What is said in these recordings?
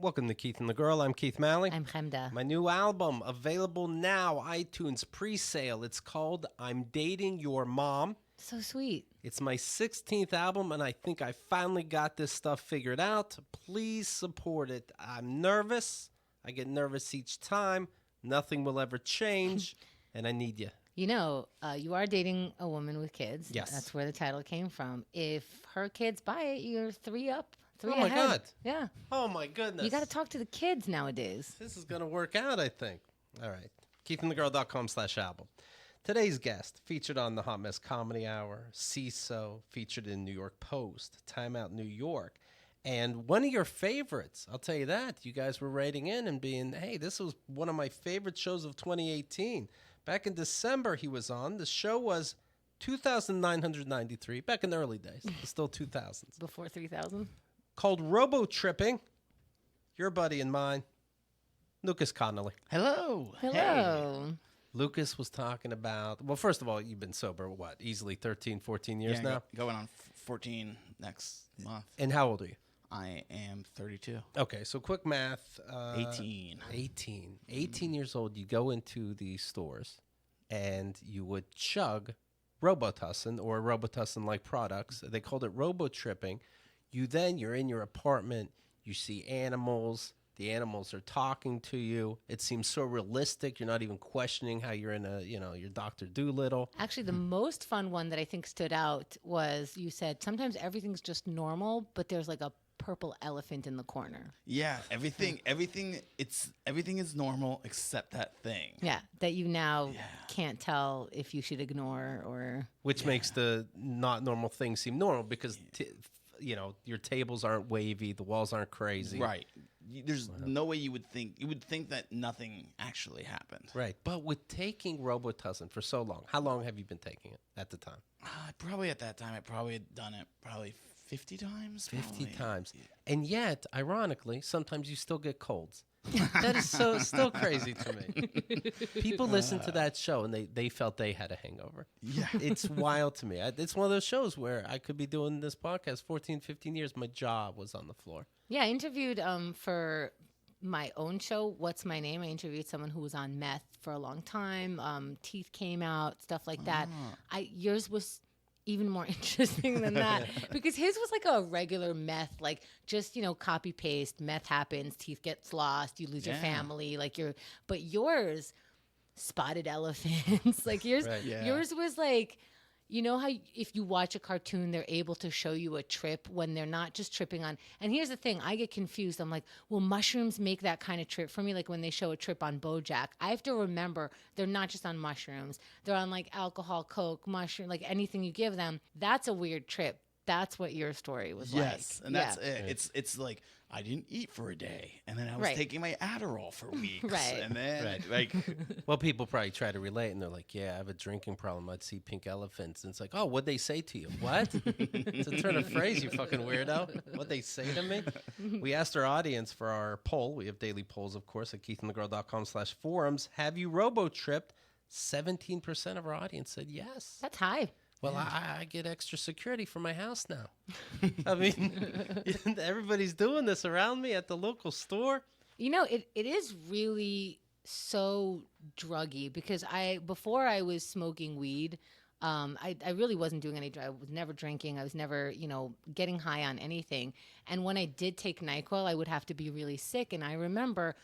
Welcome to Keith and the Girl. I'm Keith Malley. I'm Chemda. My new album, available now, iTunes pre-sale. It's called I'm Dating Your Mom. So sweet. It's my 16th album, and I think I finally got this stuff figured out. Please support it. I'm nervous. I get nervous each time. Nothing will ever change, and I need you. You know, you are dating a woman with kids. Yes. That's where the title came from. If her kids buy it, you're three up. Three Oh, my ahead. God. Yeah. Oh, my goodness. You got to talk to the kids nowadays. This is going to work out, I think. All right. KeithandtheGirl.com/album. Today's guest, featured on the Hot Mess Comedy Hour, CISO, featured in New York Post, Time Out New York, and one of your favorites. I'll tell you that. You guys were writing in and being, hey, this was one of my favorite shows of 2018. Back in December, he was on. The show was 2,993, back in the early days. It's still 2000s. Before 3,000? Called Robotripping. Your buddy and mine, Lucas Connolly. Hello. Hello. Hey. Lucas was talking about, well, first of all, you've been sober, what, easily 13, 14 years now? Going on 14 next month. And how old are you? I am 32. Okay, so quick math. 18. 18 years old, you go into the stores and you would chug Robitussin or Robitussin-like products. They called it Robotripping. You're in your apartment, you see animals. The animals are talking to you. It seems so realistic. You're not even questioning how you're in your Dr. Dolittle. Actually, the most fun one that I think stood out was you said sometimes everything's just normal, but there's like a purple elephant in the corner. Yeah, everything is normal except that thing. Yeah, that you now can't tell if you should ignore or... Which makes the not normal thing seem normal because, your tables aren't wavy, the walls aren't crazy. Right. There's no way you would think that nothing actually happened. Right. But with taking Robitussin for so long, how long have you been taking it at the time? Probably at that time, I probably had done it 50 times. 50 times. And yet, ironically, sometimes you still get colds. That is still crazy to me. People listen to that show and they felt they had a hangover. Yeah. It's wild to me. It's one of those shows where I could be doing this podcast 14, 15 years. My jaw was on the floor. Yeah, I interviewed for my own show, What's My Name? I interviewed someone who was on meth for a long time. Teeth came out, stuff like that. Yours was even more interesting than that because his was like a regular meth, like just, copy paste, meth happens, teeth gets lost, you lose your family, but yours spotted elephants. Like yours was like, you know how if you watch a cartoon, they're able to show you a trip when they're not just tripping on. And here's the thing, I get confused. I'm like, well, mushrooms make that kind of trip for me. Like when they show a trip on BoJack, I have to remember they're not just on mushrooms. They're on like alcohol, Coke, mushroom, like anything you give them. That's a weird trip. That's what your story was like. Yes, and that's it. It's like I didn't eat for a day, and then I was taking my Adderall for weeks, and then well, people probably try to relate, and they're like, "Yeah, I have a drinking problem. I'd see pink elephants." And it's like, "Oh, what'd they say to you? What? It's a turn of phrase, you fucking weirdo. What'd they say to me?" We asked our audience for our poll. We have daily polls, of course, at KeithandtheGirl.com/forums. Have you robo-tripped? 17% of our audience said yes. That's high. Well, I get extra security for my house now. I mean, everybody's doing this around me at the local store. It is really so druggy because before I was smoking weed, I really wasn't doing any drugs. I was never drinking. I was never, getting high on anything. And when I did take NyQuil, I would have to be really sick. And I remember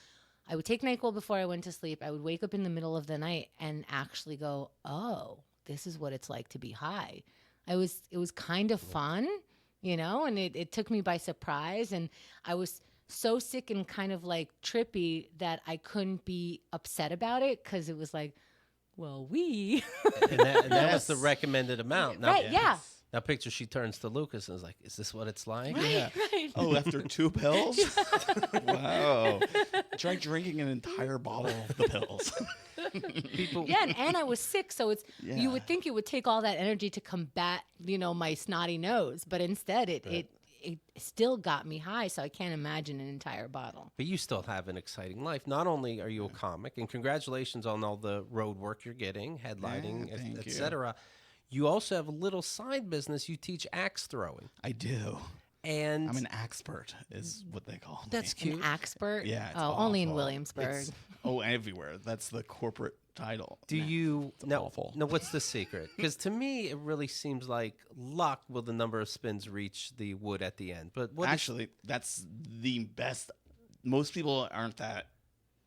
I would take NyQuil before I went to sleep. I would wake up in the middle of the night and actually go, oh, this is what it's like to be high. It was kind of fun, and it took me by surprise. And I was so sick and kind of like trippy that I couldn't be upset about it because it was like, well, and that was the recommended amount. Now, right, yeah. Now picture she turns to Lucas and is like, is this what it's like? Right, right. Oh, after 2 pills? Wow. Try drinking an entire bottle of the pills. And I was sick, so you would think it would take all that energy to combat, my snotty nose, but instead it still got me high, so I can't imagine an entire bottle. But you still have an exciting life. Not only are you a comic, and congratulations on all the road work you're getting, headlining, etc. You also have a little side business. You teach axe throwing. I do. And I'm an expert, is what they call me. that's cute. An expert? Yeah, it's only in awful. Williamsburg. Everywhere. That's the corporate title. Do you awful. No, what's the secret? Because to me, it really seems like luck will the number of spins reach the wood at the end. But Actually, that's the best. Most people aren't that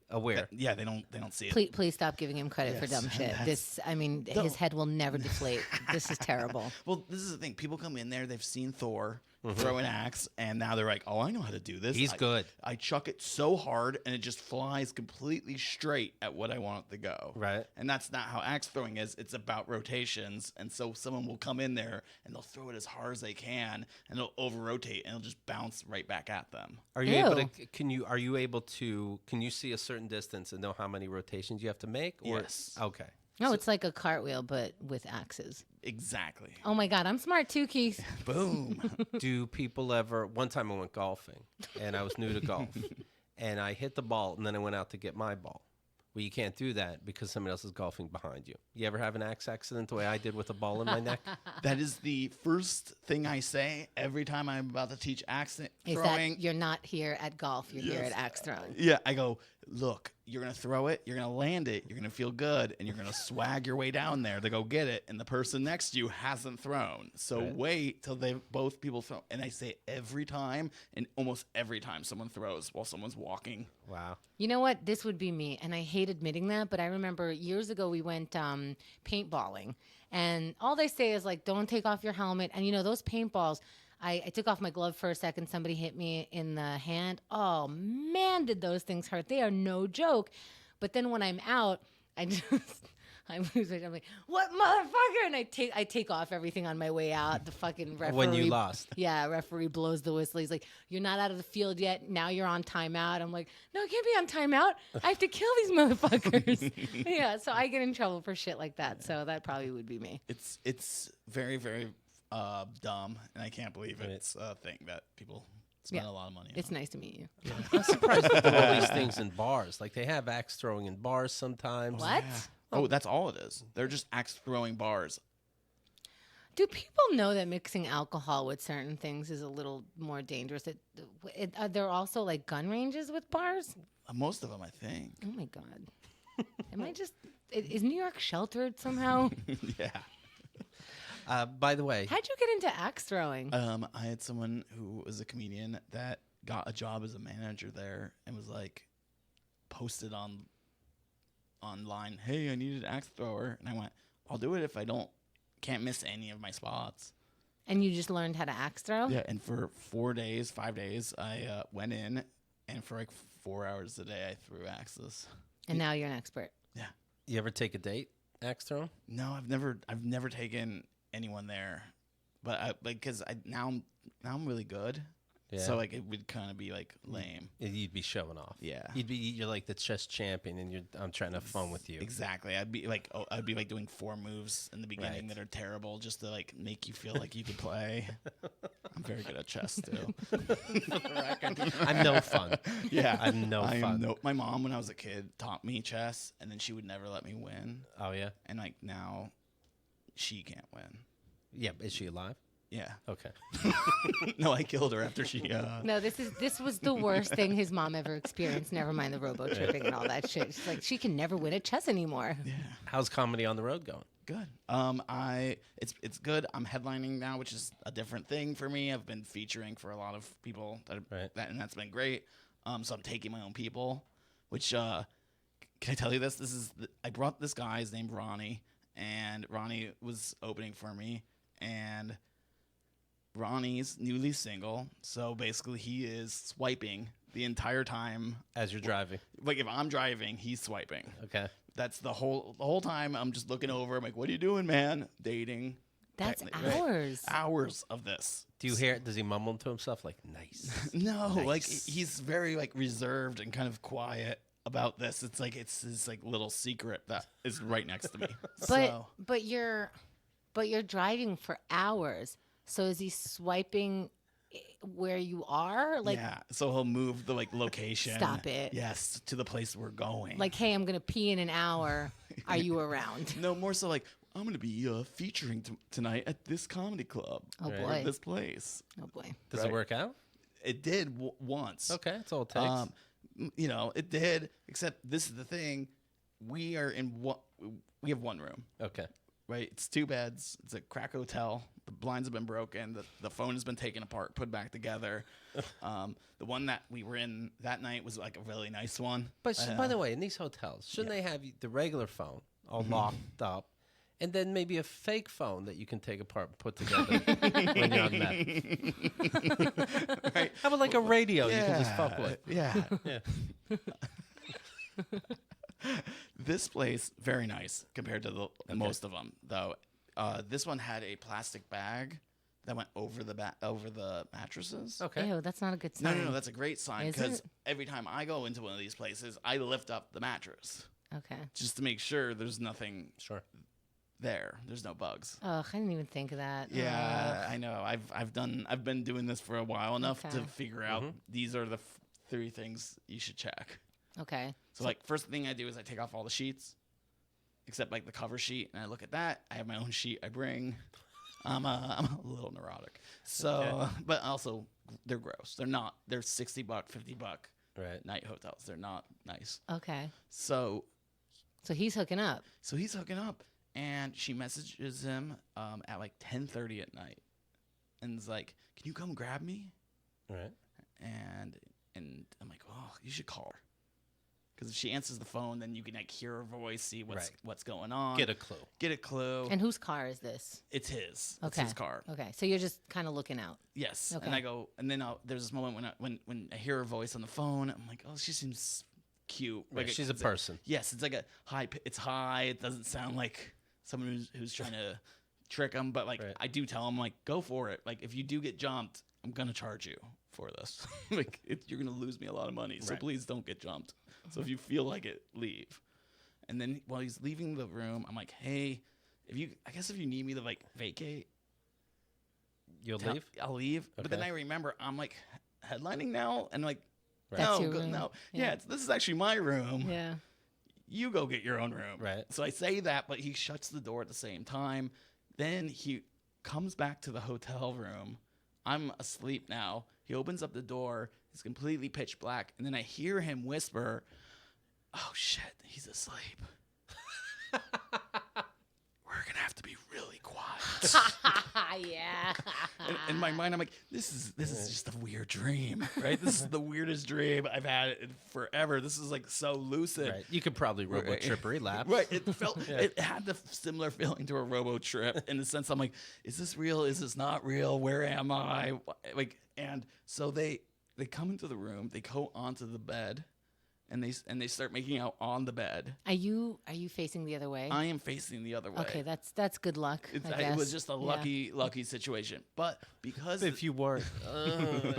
aware. yeah, they don't see it. Please stop giving him credit for dumb shit. His head will never deflate. This is terrible. Well, this is the thing. People come in there, they've seen Thor throw an axe, and now they're like, oh, I know how to do this. He's good. I chuck it so hard, and it just flies completely straight at what I want it to go. Right. And that's not how axe throwing is. It's about rotations. And so someone will come in there, and they'll throw it as hard as they can, and it'll over-rotate, and it'll just bounce right back at them. Are you able to? Can you see a certain distance and know how many rotations you have to make? Or, Yes. Okay. No, it's like a cartwheel, but with axes. Exactly. Oh my God, I'm smart too, Keith. Boom. Do people ever? One time I went golfing, and I was new to golf, and I hit the ball, and then I went out to get my ball. Well, you can't do that because somebody else is golfing behind you. You ever have an axe accident the way I did with a ball in my neck? That is the first thing I say every time I'm about to teach axe Is throwing. that you're not here at golf, you're here at axe throwing. Yeah, I go, look, you're going to throw it, you're going to land it, you're going to feel good, and you're going to swag your way down there to go get it, and the person next to you hasn't thrown. So wait till both people throw. And I say it every time, and almost every time someone throws while someone's walking. Wow. You know what? This would be me, and I hate admitting that, but I remember years ago we went paintballing, and all they say is, like, don't take off your helmet. And, you know, those paintballs, I took off my glove for a second. Somebody hit me in the hand. Oh, man, did those things hurt. They are no joke. But then when I'm out, I lose it. I'm like, what motherfucker? And I take off everything on my way out. The fucking referee. When you lost. Yeah, referee blows the whistle. He's like, you're not out of the field yet. Now you're on timeout. I'm like, no, I can't be on timeout. I have to kill these motherfuckers. Yeah, so I get in trouble for shit like that. So that probably would be me. It's very, very dumb, and I can't believe it's a thing that people spend a lot of money on. It's nice to meet you. Yeah. I'm surprised they do all these things in bars. Like they have axe throwing in bars sometimes. What? Yeah. Oh, that's all it is. They're just axe throwing bars. Do people know that mixing alcohol with certain things is a little more dangerous? Are there also like gun ranges with bars? Most of them, I think. Oh my God. Am I just, is New York sheltered somehow? Yeah. By the way, How'd you get into axe throwing? I had someone who was a comedian that got a job as a manager there and was like posted online, hey, I need an axe thrower. And I went, I'll do it if I can't miss any of my spots. And you just learned how to axe throw? Yeah, and for 5 days, I went in, and for like 4 hours a day, I threw axes. And now you're an expert. Yeah. you ever take a date axe throwing? No, I've never taken anyone there, but because now I'm really good. Yeah. So like it would kind of be like lame. You'd be showing off. Yeah. You're like the chess champion, and I'm trying to have fun with you. Exactly. I'd be like doing 4 moves in the beginning that are terrible just to like make you feel like you could play. I'm very good at chess too. For the record, I'm no fun. Yeah, I'm no fun. My mom, when I was a kid, taught me chess, and then she would never let me win. Oh yeah. And like now, she can't win. Yeah. Is she alive? Yeah. Okay. No, I killed her after she. No, this was the worst thing his mom ever experienced. Never mind the robotripping and all that shit. She's like, she can never win at chess anymore. Yeah. How's comedy on the road going? Good. It's good. I'm headlining now, which is a different thing for me. I've been featuring for a lot of people and that's been great. So I'm taking my own people, which can I tell you this? I brought this guy. His named Ronnie, and Ronnie was opening for me, and Ronnie's newly single, so basically he is swiping the entire time As you're driving. Like if I'm driving, he's swiping. Okay. That's the whole time. I'm just looking over. I'm like, "What are you doing, man? Dating." That's Technically. hours. Hours of this. Do you hear? Does he mumble to himself like "nice"? No, Nice. like he's very like reserved and kind of quiet about this. It's his like little secret that is right next to me. But you're driving for hours. So is he swiping where you are? Like, yeah. So he'll move the like location. Stop it. Yes, to the place we're going. Like, hey, I'm gonna pee in an hour. Are you around? No, more so like I'm going to be featuring tonight at this comedy club. Oh, Right. boy. At this place. Oh, boy. Does it work out? It did once. Okay, that's all it takes. You know, it did, except this is the thing. We are in we have one room. Okay. Right? It's 2 beds. It's a crack hotel. The blinds have been broken. The phone has been taken apart, put back together. The one that we were in that night was like a really nice one. But by the way, in these hotels, shouldn't they have the regular phone all locked up, and then maybe a fake phone that you can take apart and put together when you're on meth? Right? How about like a radio you can just fuck with? Yeah. Yeah. This place, very nice compared to most of them, though. This one had a plastic bag that went over the mattresses. Okay. Ew, that's not a good sign. No, that's a great sign Is because it? every time I go into one of these places, I lift up the mattress Okay. just to make sure there's nothing Sure. there. There's no bugs. Ugh, I didn't even think of that. Yeah, I know. I've been doing this for a while enough to Okay. figure out these are the 3 things you should check. Okay. So like first thing I do is I take off all the sheets, except like the cover sheet, and I look at that. I have my own sheet I bring. I'm a little neurotic. So, but also they're gross. They're $60, $50 Right. night hotels. They're not nice. Okay. So So he's hooking up. he's hooking up, and she messages him at like 10:30 at night, and is like, "Can you come grab me?" Right. And I'm like, "Oh, you should call her." Because if she answers the phone, then you can like hear her voice, see what's going on, Get a clue. get a clue. And whose car is this? It's his. It's Okay. his car. Okay. So you're just kind of looking out. Yes. Okay. And I go, and then there's this moment when I hear her voice on the phone, I'm like, oh, she seems cute. Right. Like She's a person. Yes, it's like a high. It's high. It doesn't sound like someone who's trying to trick him. But like Right. I do tell him, like, go for it. Like if you do get jumped, I'm gonna charge you for this. Like you're gonna lose me a lot of money. So Right. please don't get jumped. So if you feel like it, leave. And then while he's leaving the room, I'm like, hey, if you need me to like vacate, You'll leave? I'll leave. But then Okay. I remember I'm like headlining now, and like, Right. That's no, your room. no, Yeah. this is actually my room. Yeah. You go get your own room. Right. So I say that, but he shuts the door at the same time. Then he comes back to the hotel room. I'm asleep now. He opens up the door. It's completely pitch black, and then I hear him whisper, "Oh shit, he's asleep. We're gonna have to be really quiet." Yeah. In my mind, I'm like, this is just a weird dream, right? This is the weirdest dream I've had in forever. This is like so lucid. Right. You could probably Robotrip relapse. Right. It felt it had the similar feeling to a robo trip in the sense I'm like, is this real? Is this not real? Where am I? Like, and so they come into the room, they go onto the bed, and they start making out on the bed. Are you facing the other way? I am facing the other way. Okay, that's good luck. I It guess. was just a lucky situation. But because If you weren't,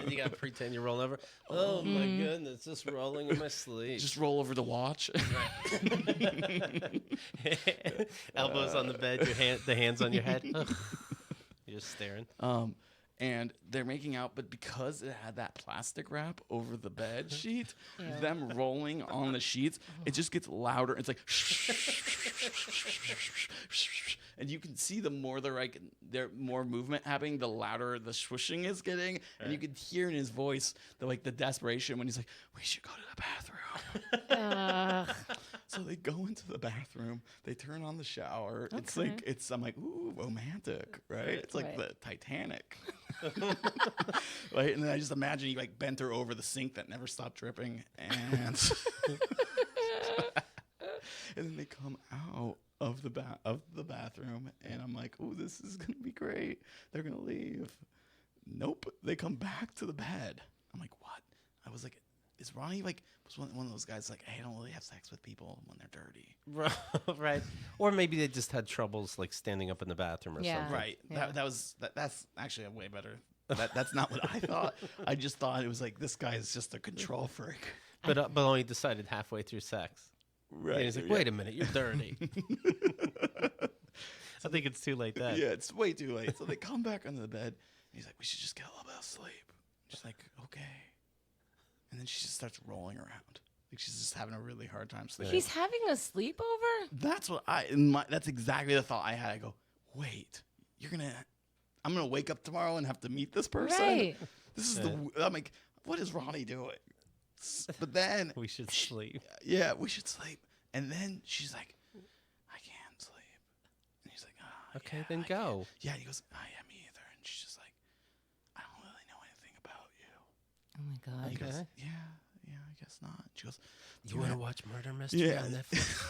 you gotta pretend you're rolling over. Oh my goodness, just rolling in my sleep. just roll over the watch. Elbows on the bed, the hands on your head. You're just staring. And they're making out, but because it had that plastic wrap over the bed sheet, them rolling on the sheets, it just gets louder. It's like, and you can see the more there's more movement happening, the louder the swooshing is getting, and you can hear in his voice the desperation when he's like, "We should go to the bathroom." So they go into the bathroom. They turn on the shower. It's Okay. like I'm like, ooh, romantic, right? It's like the Titanic, right? And then I just imagine he bent her over the sink that never stopped dripping, and and then they come out of the bathroom, and I'm like, ooh, this is gonna be great. They're gonna leave. Nope, they come back to the bed. I'm like, what? I was like, is Ronnie was one of those guys like, hey, I don't really have sex with people when they're dirty. Right. Or maybe they just had troubles standing up in the bathroom or something. Right. Yeah. That's actually a way better. That's not what I thought. I just thought it was like, this guy is just a control freak. But only decided halfway through sex. Right. And he's like, wait a minute, you're dirty. I think it's too late then. Yeah, it's way too late. So they come back onto the bed. And he's like, we should just get a little bit of sleep. She's like, okay. And then she just starts rolling around. Like she's just having a really hard time sleeping. He's having a sleepover? That's what that's exactly the thought I had. I go, wait, I'm gonna wake up tomorrow and have to meet this person. Right. This is I'm like, what is Ronnie doing? But then We should sleep. yeah, we should sleep. And then she's like, I can't sleep. And he's like, oh, Okay, yeah, then I go. can't. Yeah, he goes, yeah, me either. And she's just like, I don't really know anything about you. Oh my God. He goes, Okay. yeah, I guess not. She goes, You want to watch Murder Mystery Yeah. on Netflix?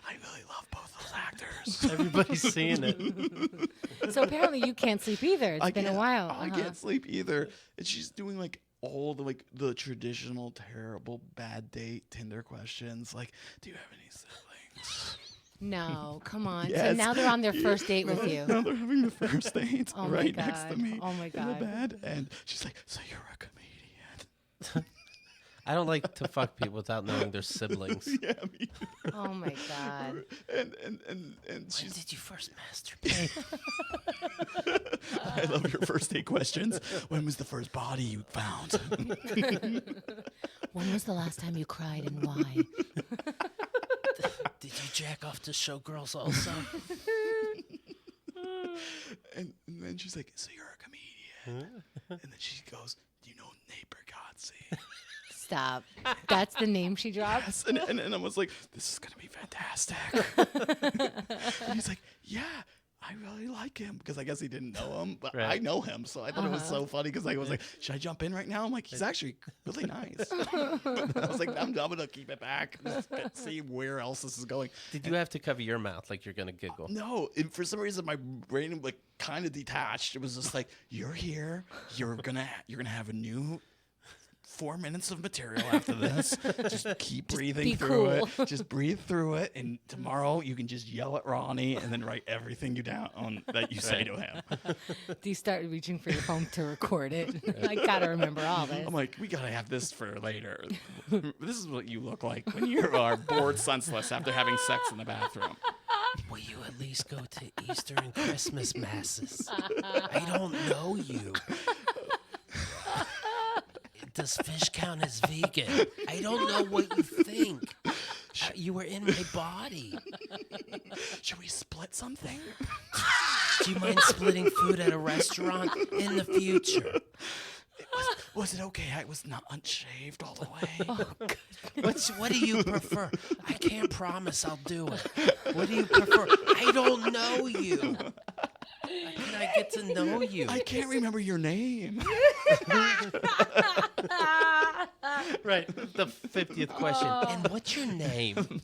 I really love both those actors. Everybody's seeing it. So apparently you can't sleep either. It's been a while. I can't sleep either. And she's doing like all the traditional terrible bad date Tinder questions. Like, do you have any siblings? No, come on. So Yes. now they're on their first date with you. Now they're having the first date Oh my right next to God. me. Oh my In God. the bed. And she's like, so you're a comedian. I don't like to fuck people without knowing their siblings. Yeah, me too. Oh my God. And When she's did you first masturbate? I love your first date questions. When was the first body you found? When was the last time you cried and why? Did you jack off to showgirls also? and then she's like, so you're a comedian. And then she goes, do you know Neighbor Godsey? Stop. That's the name she dropped? Yes. And I was like, this is going to be fantastic. And he's like, yeah, I really like him. Because I guess he didn't know him, but Right. I know him. So I thought it was so funny because I was like, should I jump in right now? I'm like, he's actually really nice. I was like, I'm going to keep it back. Just see where else this is going. Did you have to cover your mouth like you're going to giggle? No, for some reason my brain like kind of detached. It was just like, you're here. You're gonna have a new 4 minutes of material after this. Just keep breathing be through cool. it. Just breathe through it, and tomorrow you can just yell at Ronnie and then write everything you down on that you say to him. Do you start reaching for your phone to record it? I gotta remember all this. I'm like, we gotta have this for later. This is what you look like when you are bored senseless after having sex in the bathroom. Will you at least go to Easter and Christmas masses? I don't know you. Does fish count as vegan? I don't know what you think. You were in my body. Should we split something? Do you mind splitting food at a restaurant in the future? Was it okay? I was not unshaved all the way. What do you prefer? I can't promise I'll do it. What do you prefer? I don't know you. How can I get to know you? I can't remember your name. Right, the 50th question. And what's your name?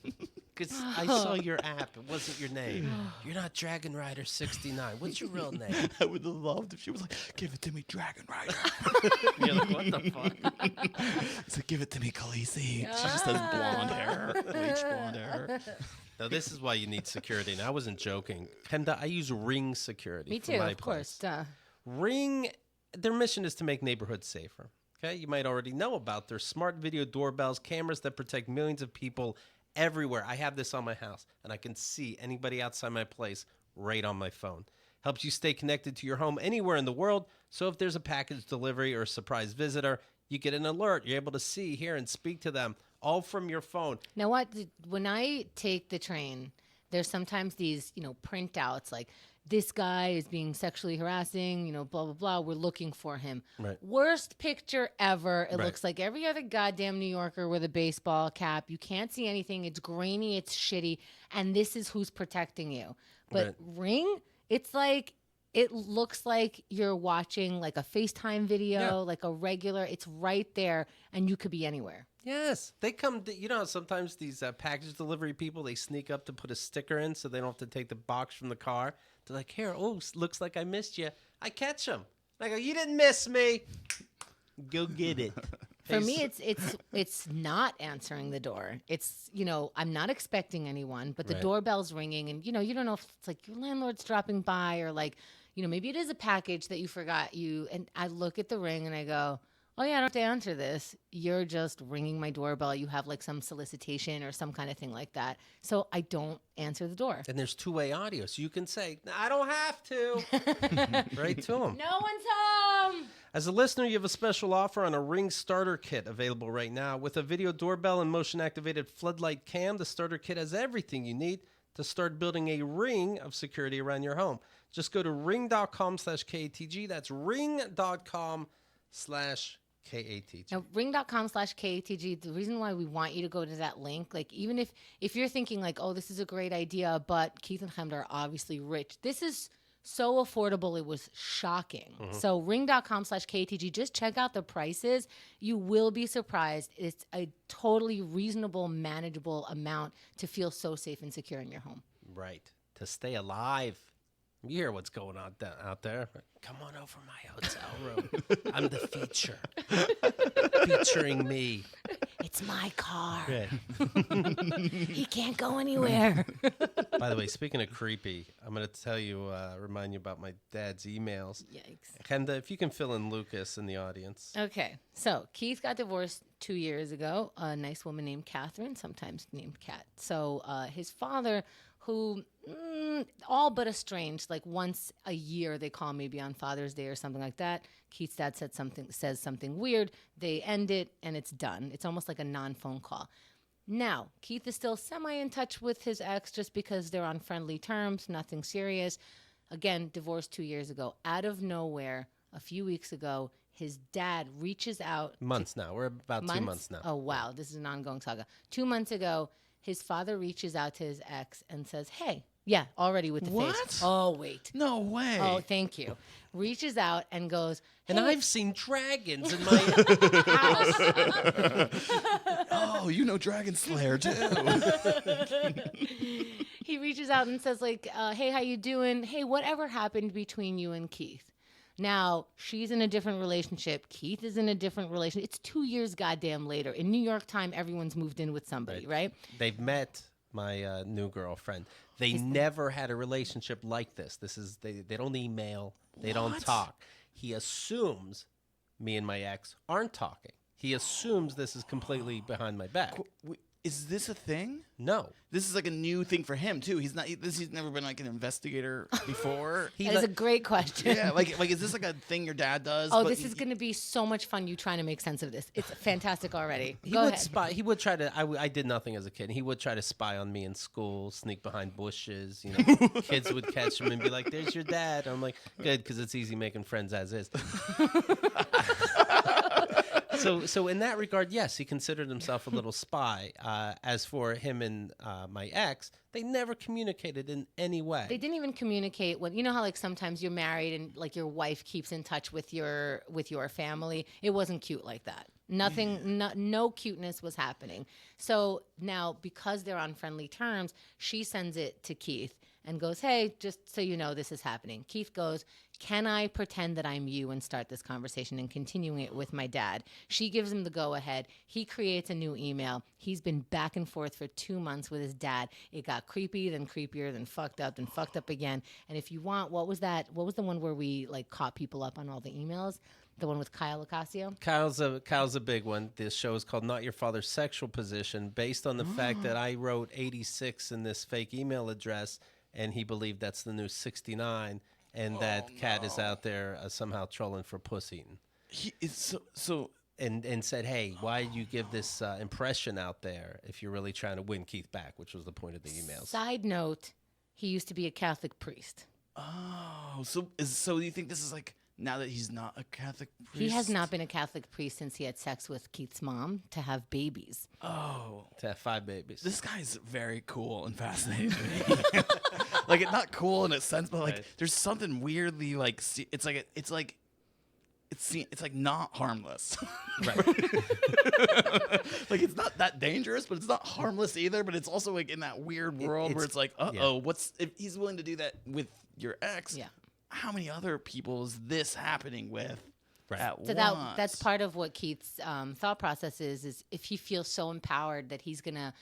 Because I saw your app. It wasn't your name. You're not Dragon Rider 69. What's your real name? I would have loved if she was like, give it to me, Dragon Rider. You're like, what the fuck? It's like, give it to me, Khaleesi. She just has blonde hair, bleach blonde hair. Now, this is why you need security. And I wasn't joking. Penda, I use Ring Security. Me for too, my of course. place. Ring, their mission is to make neighborhoods safer. Okay, you might already know about their smart video doorbells, cameras that protect millions of people everywhere. I have this on my house, and I can see anybody outside my place right on my phone. Helps you stay connected to your home anywhere in the world. So if there's a package delivery or a surprise visitor, you get an alert. You're able to see, hear, and speak to them all from your phone. Now, when I take the train, there's sometimes these, printouts like, this guy is being sexually harassing, blah, blah, blah. We're looking for him. Right. Worst picture ever. It Right. looks like every other goddamn New Yorker with a baseball cap. You can't see anything. It's grainy. It's shitty. And this is who's protecting you. But Right. Ring, it's like, it looks like you're watching like a FaceTime video, Yeah. like a regular. It's right there, and you could be anywhere. Yes, they come. Sometimes these package delivery people, they sneak up to put a sticker in so they don't have to take the box from the car. They're like, here, looks like I missed you. I catch them. I go, you didn't miss me. Go get it. For me, it's not answering the door. It's, I'm not expecting anyone, but the Right. doorbell's ringing, and you don't know if it's like your landlord's dropping by or like, maybe it is a package that you forgot and I look at the ring and I go, oh yeah, I don't have to answer this. You're just ringing my doorbell. You have like some solicitation or some kind of thing like that. So I don't answer the door. And there's two-way audio, so you can say, I don't have to. Right to them. No one's home. As a listener, you have a special offer on a Ring starter kit available right now. With a video doorbell and motion-activated floodlight cam, the starter kit has everything you need to start building a ring of security around your home. Just go to ring.com/KATG. That's ring.com/KATG. Now, ring.com/KATG, the reason why we want you to go to that link, like even if you're thinking like, oh, this is a great idea, but Keith and Chemda are obviously rich. This is so affordable, it was shocking. So ring.com/KATG, just check out the prices. You will be surprised. It's a totally reasonable, manageable amount to feel so safe and secure in your home. Right. To stay alive. You hear what's going on out there. Come on over my hotel room. I'm the feature. Featuring me. It's my car. Right. He can't go anywhere. By the way, speaking of creepy, I'm going to tell you, remind you about my dad's emails. Yikes. Chemda, if you can fill in Lucas in the audience. Okay, so Keith got divorced 2 years ago. A nice woman named Catherine, sometimes named Kat. So his father, who all but estranged, like once a year they call, maybe on Father's Day or something like that. Keith's dad says something weird. They end it and it's done. It's almost like a non-phone call. Now, Keith is still semi in touch with his ex just because they're on friendly terms, nothing serious. Again, divorced 2 years ago. Out of nowhere, a few weeks ago, his dad reaches out. Months now. We're about 2 months now. Oh, wow. This is an ongoing saga. 2 months ago, his father reaches out to his ex and says, hey, yeah, already with the What? face. Oh, wait. No way. Oh, thank you. Reaches out and goes, And hey, I've seen dragons in my house. Oh, you know Dragon Slayer too. he reaches out and says, like, hey, how you doing? Hey, whatever happened between you and Keith? Now, she's in a different relationship. Keith is in a different relationship. It's 2 years goddamn later. In New York time, everyone's moved in with somebody, right? They've met my new girlfriend. They never had a relationship like this. They don't email. They don't talk. He assumes me and my ex aren't talking. He assumes this is completely behind my back. Is this a thing? No. This is like a new thing for him too. He's never been like an investigator before. That is a great question. Yeah, like is this like a thing your dad does? Oh, this is going to be so much fun. You trying to make sense of this. It's fantastic already. He Go would ahead. spy. He would try to. I did nothing as a kid. He would try to spy on me in school, sneak behind bushes. You know, kids would catch him and be like, "There's your dad." I'm like, "Good," because it's easy making friends as is. So in that regard, yes, he considered himself a little spy. As for him and my ex, they never communicated in any way. They didn't even communicate when, you know how like sometimes you're married and like your wife keeps in touch with your family. It wasn't cute like that. Nothing, no cuteness was happening. So now because they're on friendly terms, she sends it to Keith and goes, hey, just so you know, this is happening. Keith goes, can I pretend that I'm you and start this conversation and continuing it with my dad? She gives him the go-ahead. He creates a new email. He's been back and forth for 2 months with his dad. It got creepy, then creepier, then fucked up again. And if you want, what was that? What was the one where we like caught people up on all the emails? The one with Kyle Ocasio? Kyle's a big one. This show is called Not Your Father's Sexual Position, based on the fact that I wrote 86 in this fake email address, and he believed that's the new 69, and that Kat is out there somehow trolling for pussy eating. He is so. And said, hey, why do you give this impression out there if you're really trying to win Keith back, which was the point of the emails. Side note, he used to be a Catholic priest. Oh, so do you think this is like now that he's not a Catholic priest? He has not been a Catholic priest since he had sex with Keith's mom to have babies. Oh, To have 5 babies. this guy's very cool and fascinating to me. Like, it's not cool in a sense, but like, Right. there's something weirdly like it's like not harmless. Right. Like, it's not that dangerous, but it's not harmless either. But it's also like in that weird world where it's like, what's if he's willing to do that with your ex? Yeah. How many other people is this happening with? Right. At So once? that's part of what Keith's thought process is if he feels so empowered that he's going to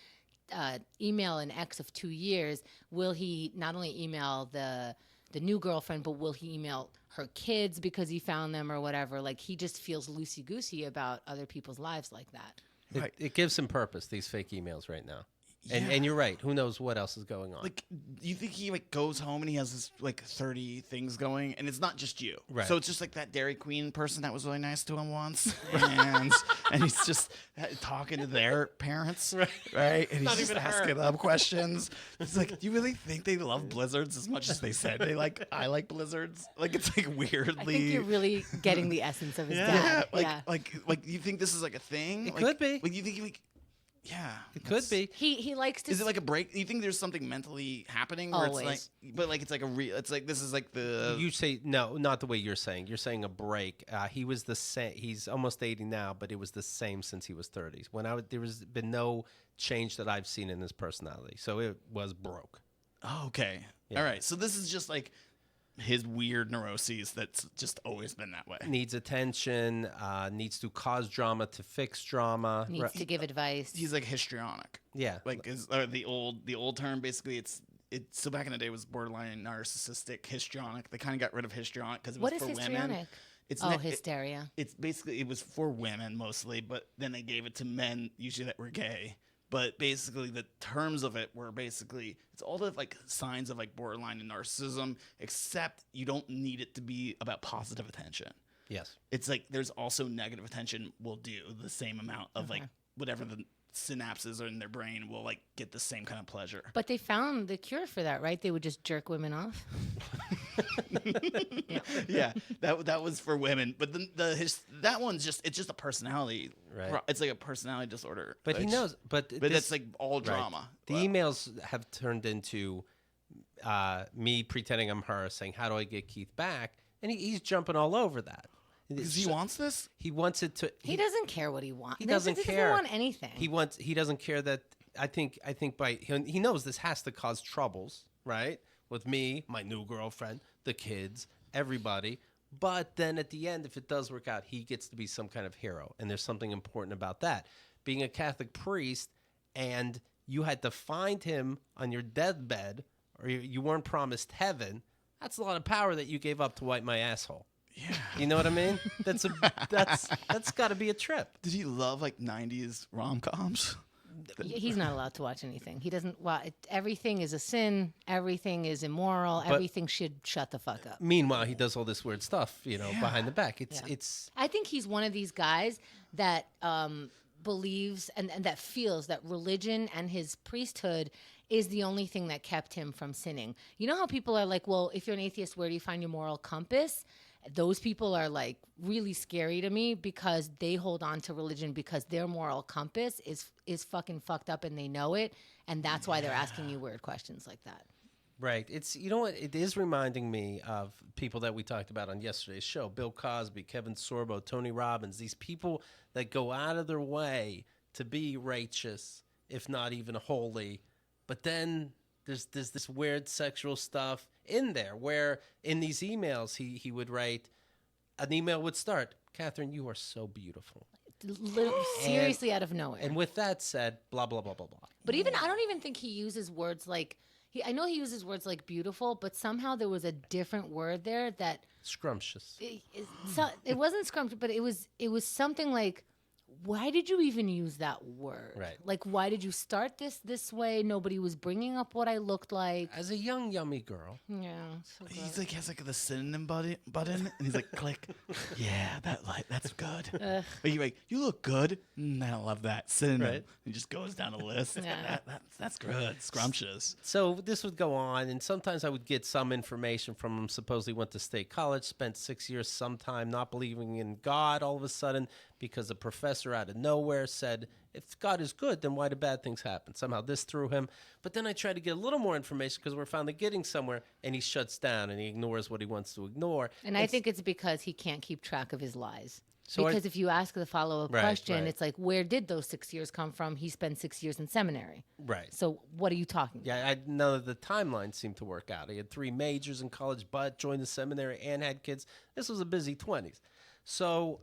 email an ex of 2 years, will he not only email the new girlfriend, but will he email her kids because he found them or whatever? Like, he just feels loosey-goosey about other people's lives like that. Right. It gives him purpose, these fake emails right now. And you're right. Who knows what else is going on? Like, you think he like goes home and he has this like 30 things going, and it's not just you. Right. So it's just like that Dairy Queen person that was really nice to him once, and he's just talking to their parents, right? And he's just asking them questions. It's like, do you really think they love blizzards as much as they said they like? I like blizzards. Like, it's like weirdly. I think you're really getting the essence of his yeah, dad. like you think this is like a thing? It like, could be. Like you think like. Yeah, it could be. He likes to. Is it like a break? You think there's something mentally happening where Always. it's like, but like it's like a real. It's like this is like the. You say no, not the way you're saying. You're saying a break. He was the same. He's almost 80 now, but it was the same since he was 30. There was been no change that I've seen in his personality, so it was broke. Oh, okay. Yeah. All right. So this is just like his weird neuroses that's just always been that way. Needs attention. Needs to cause drama to fix drama. Needs to give advice. He's like histrionic. Yeah. Like is the old term basically it's so back in the day it was borderline narcissistic histrionic. They kind of got rid of histrionic because it was What for is women. histrionic? It's hysteria. It's basically it was for women mostly, but then they gave it to men usually that were gay. But basically, the terms of it were basically it's all the like signs of like borderline and narcissism, except you don't need it to be about positive attention. Yes. It's like there's also negative attention will do the same amount of like whatever the synapses are in their brain will like get the same kind of pleasure. But they found the cure for that, right? They would just jerk women off. Yeah, that was for women, but then that one's just it's just a personality. Right. It's like a personality disorder. But he knows. But that's like all drama. The emails have turned into me pretending I'm her, saying, "How do I get Keith back?" And he's jumping all over that. Because he wants this. He wants it to. He doesn't care what he wants. He doesn't care. He doesn't want anything. He doesn't care that. I think by he knows this has to cause troubles, right? With me, my new girlfriend, the kids, everybody. But then at the end, if it does work out, he gets to be some kind of hero. And there's something important about that. Being a Catholic priest and you had to find him on your deathbed or you weren't promised heaven, that's a lot of power that you gave up to wipe my asshole. Yeah. You know what I mean? That's got to be a trip. Did he love like 90s rom-coms? He's not allowed to watch anything. He doesn't. Well, everything is a sin. Everything is immoral. Everything should shut the fuck up. Meanwhile, he does all this weird stuff, behind the back. It's. I think he's one of these guys that believes and that feels that religion and his priesthood is the only thing that kept him from sinning. You know how people are like, well, if you're an atheist, where do you find your moral compass? Those people are like really scary to me because they hold on to religion because their moral compass is fucking fucked up and they know it, and that's why they're asking you weird questions like that. Right. It's what it is reminding me of people that we talked about on yesterday's show: Bill Cosby, Kevin Sorbo, Tony Robbins. These people that go out of their way to be righteous, if not even holy, but then there's this weird sexual stuff in there where in these emails he would write, an email would start, "Catherine, you are so beautiful." Seriously, out of nowhere. And with that said, blah, blah, blah, blah, blah. But I don't even think he uses words like, I know he uses words like beautiful, but somehow there was a different word there that. Scrumptious. It wasn't scrumptious, but it was something like, why did you even use that word? Right. Like, why did you start this way? Nobody was bringing up what I looked like. As a young, yummy girl. Yeah. So He's like has like the synonym button, and he's like, click. Yeah, that's good. But you like, you look good. I don't love that synonym. Right. He just goes down a list. Yeah. That's good. Scrumptious. So this would go on, and sometimes I would get some information from him. Supposedly went to state college, spent 6 years sometime not believing in God all of a sudden because a professor out of nowhere said, if God is good, then why do bad things happen? Somehow this threw him. But then I tried to get a little more information because we're finally getting somewhere, and he shuts down and he ignores what he wants to ignore. And I think it's because he can't keep track of his lies. So because if you ask the follow-up Right, question, right. it's like, where did those 6 years come from? He spent 6 years in seminary. Right. So what are you talking about? Yeah, I know the timeline seemed to work out. He had 3 majors in college, but joined the seminary and had kids. This was a busy 20s. So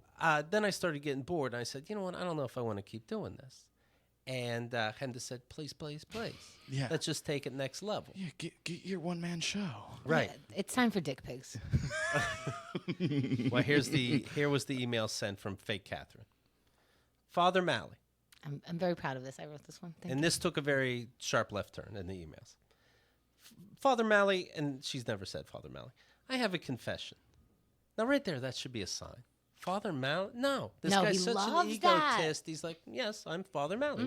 then I started getting bored, and I said, you know what? I don't know if I want to keep doing this. And Henda said, please, please, please. Yeah. Let's just take it next level. Yeah, get your one-man show. Right. Yeah, it's time for dick pics. Well, here was the email sent from fake Catherine. Father Malley, I'm very proud of this. I wrote this one. Thank you. This took a very sharp left turn in the emails. Father Malley, and she's never said Father Malley, I have a confession. Now, right there, that should be a sign. Father Malley? No. This No, guy's he such an loves that. egotist. He's like, yes, I'm Father Malley.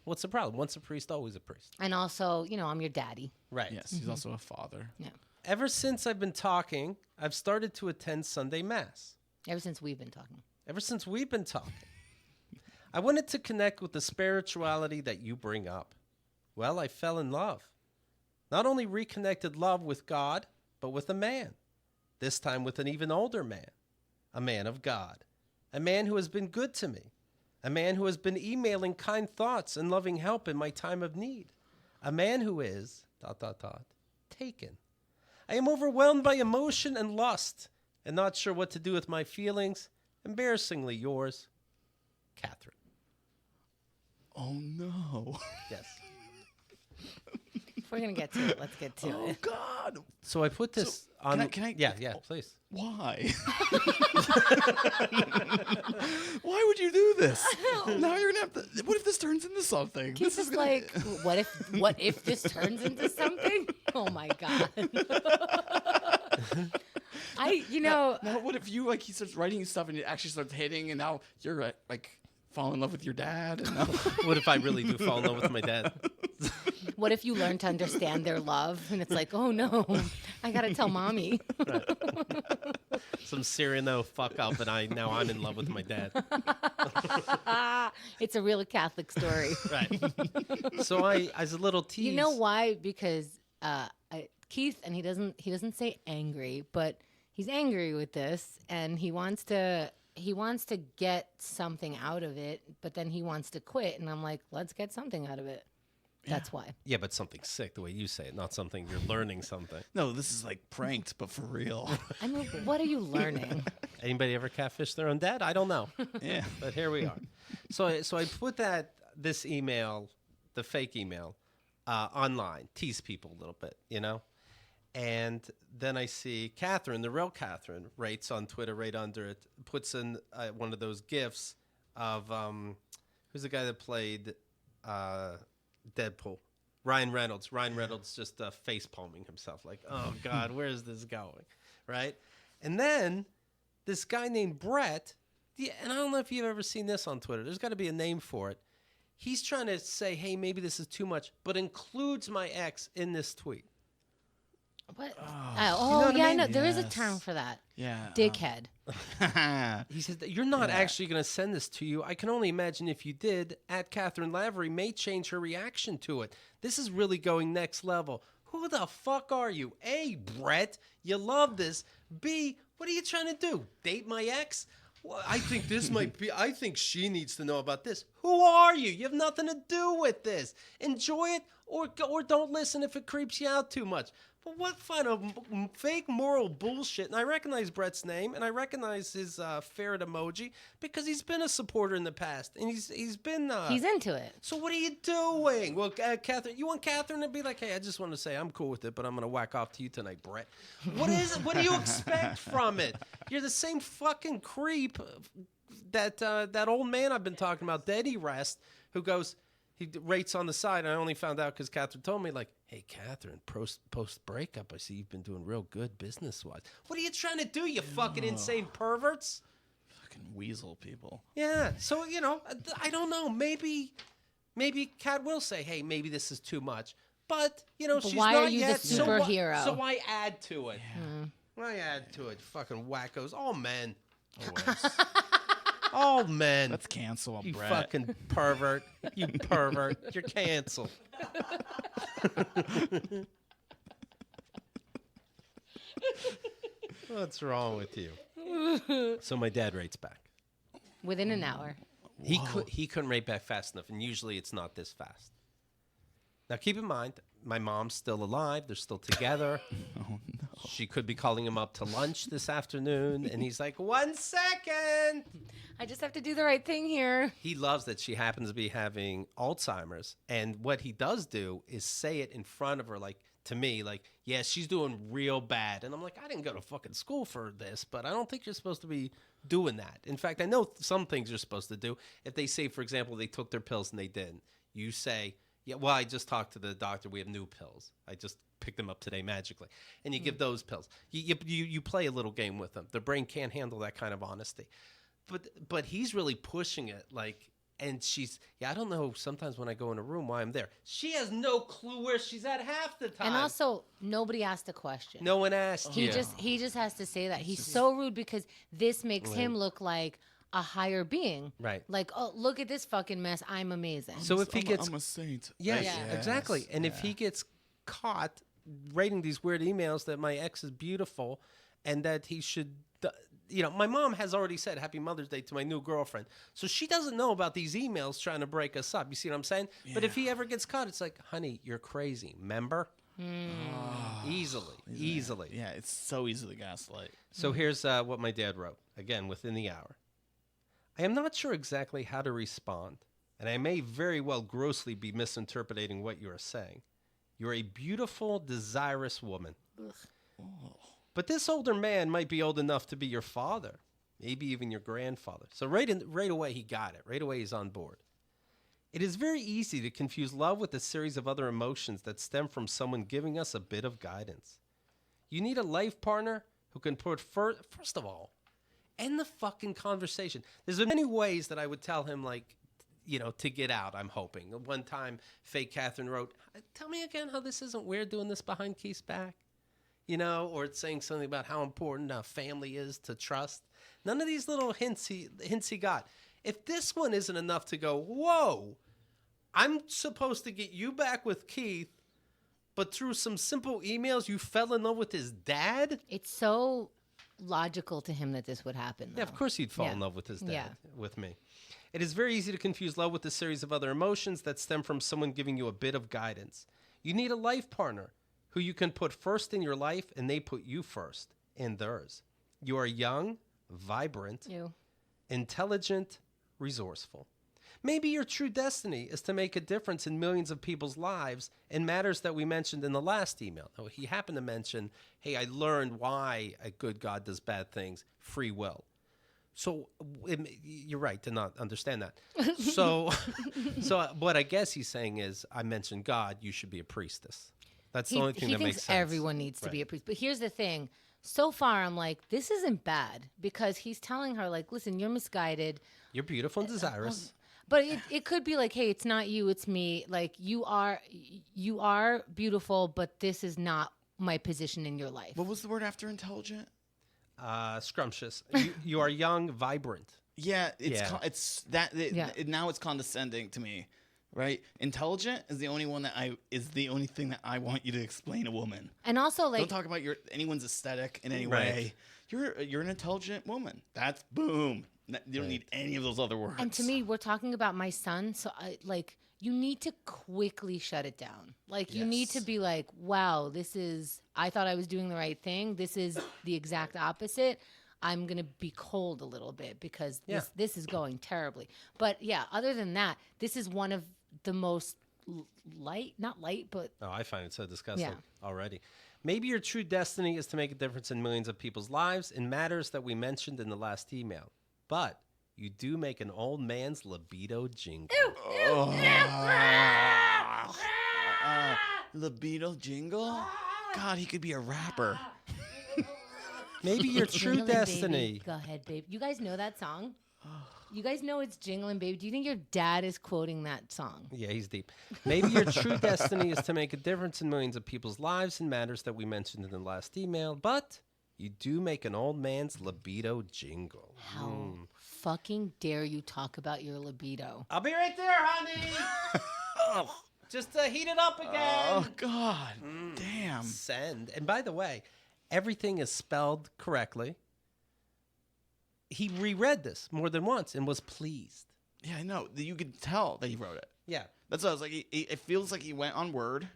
What's the problem? Once a priest, always a priest. And also, I'm your daddy. Right. Yes, he's also a father. Yeah. Ever since I've been talking, I've started to attend Sunday Mass. Ever since we've been talking. Ever since we've been talking. I wanted to connect with the spirituality that you bring up. Well, I fell in love. Not only reconnected love with God, but with a man. This time with an even older man. A man of God. A man who has been good to me. A man who has been emailing kind thoughts and loving help in my time of need. A man who is, ... taken. I am overwhelmed by emotion and lust and not sure what to do with my feelings. Embarrassingly yours, Catherine. Oh, no. Yes. If we're going to get to it, let's get to Oh, it. God. So I put this on... Can I Yeah, please. Why? Why would you do this? Now you're going to have to... What if this turns into something? Keith This is is gonna- like, what if this turns into something? Oh my God. Now, what if you, he starts writing stuff and it actually starts hitting and now you're, fall in love with your dad? And now... What if I really do fall in love with my dad? What if you learn to understand their love and it's like, oh no, I got to tell mommy. Some Cyrano fuck up and now I'm in love with my dad. It's a real Catholic story. Right. So I, as a little tease... You know why? Because Keith, and he doesn't say angry, but he's angry with this, and he wants to get something out of it, but then he wants to quit, and I'm like, let's get something out of it. That's why. Yeah, but something sick, the way you say it, not something you're learning something. No, this is pranked, but for real. I mean, what are you learning? Anybody ever catfish their own dad? I don't know. Yeah. But here we are. So I put this email, the fake email, online, tease people a little bit, And then I see Catherine, the real Catherine, writes on Twitter right under it, puts in one of those GIFs of, who's the guy that played Deadpool? Ryan Reynolds. Ryan Reynolds just face palming himself like, oh, God, where is this going? Right? And then this guy named Brett, and I don't know if you've ever seen this on Twitter. There's got to be a name for it. He's trying to say, hey, maybe this is too much, but includes my ex in this tweet. What? know what I I mean? know. There is a Yes. term for that. Yeah. Dickhead. He said, you're not Yeah. actually going to send this to you. I can only imagine if you did, at Catherine Lavery may change her reaction to it. This is really going next level. Who the fuck are you? A, Brett, you love this. B, what are you trying to do? Date my ex? Well, I think this might be, I think she needs to know about this. Who are you? You have nothing to do with this. Enjoy it or don't listen if it creeps you out too much. But what fun of fake moral bullshit. And I recognize Brett's name and I recognize his ferret emoji because he's been a supporter in the past. And he's been... He's into it. So what are you doing? Well, Catherine, you want Catherine to be like, hey, I just want to say I'm cool with it, but I'm going to whack off to you tonight, Brett. What is it? What do you expect from it? You're the same fucking creep that old man I've been talking about, Daddy Rest, who goes... He rates on the side, and I only found out because Catherine told me, like, hey, Catherine, post-breakup, I see you've been doing real good business-wise. What are you trying to do, you fucking insane perverts? Fucking weasel people. Yeah, so, I don't know. Maybe Cat will say, hey, maybe this is too much. But, she's why not are you the yet. superhero? So why add to it? Why add to it? Fucking wackos. All men. Always. All men. Let's cancel You Brett. fucking pervert. You pervert. You're canceled. What's wrong with you? So my dad writes back. Within an hour. He couldn't write back fast enough, and usually it's not this fast. Now keep in mind, my mom's still alive. They're still together. Oh, no. She could be calling him up to lunch this afternoon, and he's like, 1 second. I just have to do the right thing here. He loves that she happens to be having Alzheimer's. And what he does do is say it in front of her, like, to me, like, yeah, she's doing real bad. And I'm like, I didn't go to fucking school for this, but I don't think you're supposed to be doing that. In fact, I know some things you're supposed to do. If they say, for example, they took their pills and they didn't, you say, yeah, well, I just talked to the doctor. We have new pills. I just picked them up today magically. And you give those pills. You play a little game with them. The brain can't handle that kind of honesty. But he's really pushing it, like, and she's, I don't know sometimes when I go in a room why I'm there. She has no clue where she's at half the time. And also, nobody asked a question. No one asked you. He just has to say that. He's so rude because this makes him look like a higher being. Right. Like, oh, look at this fucking mess. I'm amazing. So if he gets... I'm a saint. Yes, exactly. And if he gets caught writing these weird emails that my ex is beautiful and that he should... my mom has already said Happy Mother's Day to my new girlfriend. So she doesn't know about these emails trying to break us up. You see what I'm saying? Yeah. But if he ever gets caught, it's like, honey, you're crazy. Remember? Easily. Yeah, it's so easily gaslight. So here's what my dad wrote, again, within the hour. I am not sure exactly how to respond, and I may very well grossly be misinterpreting what you are saying. You're a beautiful, desirous woman. But this older man might be old enough to be your father, maybe even your grandfather. So right away, he got it. Right away, he's on board. It is very easy to confuse love with a series of other emotions that stem from someone giving us a bit of guidance. You need a life partner who can put first of all, end the fucking conversation. There's many ways that I would tell him, like, to get out, I'm hoping. One time, fake Catherine wrote, tell me again how this isn't weird doing this behind Keith's back. Or it's saying something about how important a family is to trust. None of these little hints he got. If this one isn't enough to go, whoa, I'm supposed to get you back with Keith, but through some simple emails, you fell in love with his dad? It's so logical to him that this would happen, though. Yeah, of course he'd fall in love with his dad, with me. It is very easy to confuse love with a series of other emotions that stem from someone giving you a bit of guidance. You need a life partner who you can put first in your life, and they put you first in theirs. You are young, vibrant, intelligent, resourceful. Maybe your true destiny is to make a difference in millions of people's lives in matters that we mentioned in the last email. Now, he happened to mention, hey, I learned why a good God does bad things, free will. So you're right to not understand that. So what I guess he's saying is, I mentioned God, you should be a priestess. That's the only thing that makes sense. Everyone needs to be a priest. But here's the thing. So far, I'm like, this isn't bad because he's telling her, like, listen, you're misguided. You're beautiful and desirous. But it could be like, hey, it's not you, it's me. Like, you are beautiful, but this is not my position in your life. What was the word after intelligent? Scrumptious. You are young, vibrant. Yeah, now it's condescending to me, right? Intelligent is the only thing that I want you to explain a woman. And also, like, don't talk about anyone's aesthetic in any way. You're an intelligent woman. That's boom. You don't need any of those other words. And to me, we're talking about my son, so you need to quickly shut it down. Like, you need to be like, wow, I thought I was doing the right thing. This is the exact opposite. I'm going to be cold a little bit because this is going terribly. But yeah, other than that, this is one of the most not light, but... Oh, I find it so disgusting already. Maybe your true destiny is to make a difference in millions of people's lives in matters that we mentioned in the last email. But you do make an old man's libido jingle. Libido jingle? God, he could be a rapper. Maybe your true destiny. Baby. Go ahead, babe. You guys know that song? You guys know it's Jingling, Baby. Do you think your dad is quoting that song? Yeah, he's deep. Maybe your true destiny is to make a difference in millions of people's lives in matters that we mentioned in the last email. But you do make an old man's libido jingle. How fucking dare you talk about your libido? I'll be right there, honey. Just to heat it up again. Oh, God. Damn. Send. And by the way, everything is spelled correctly. He reread this more than once and was pleased. Yeah, I know. You could tell that he wrote it. Yeah. That's what I was like. It feels like he went on Word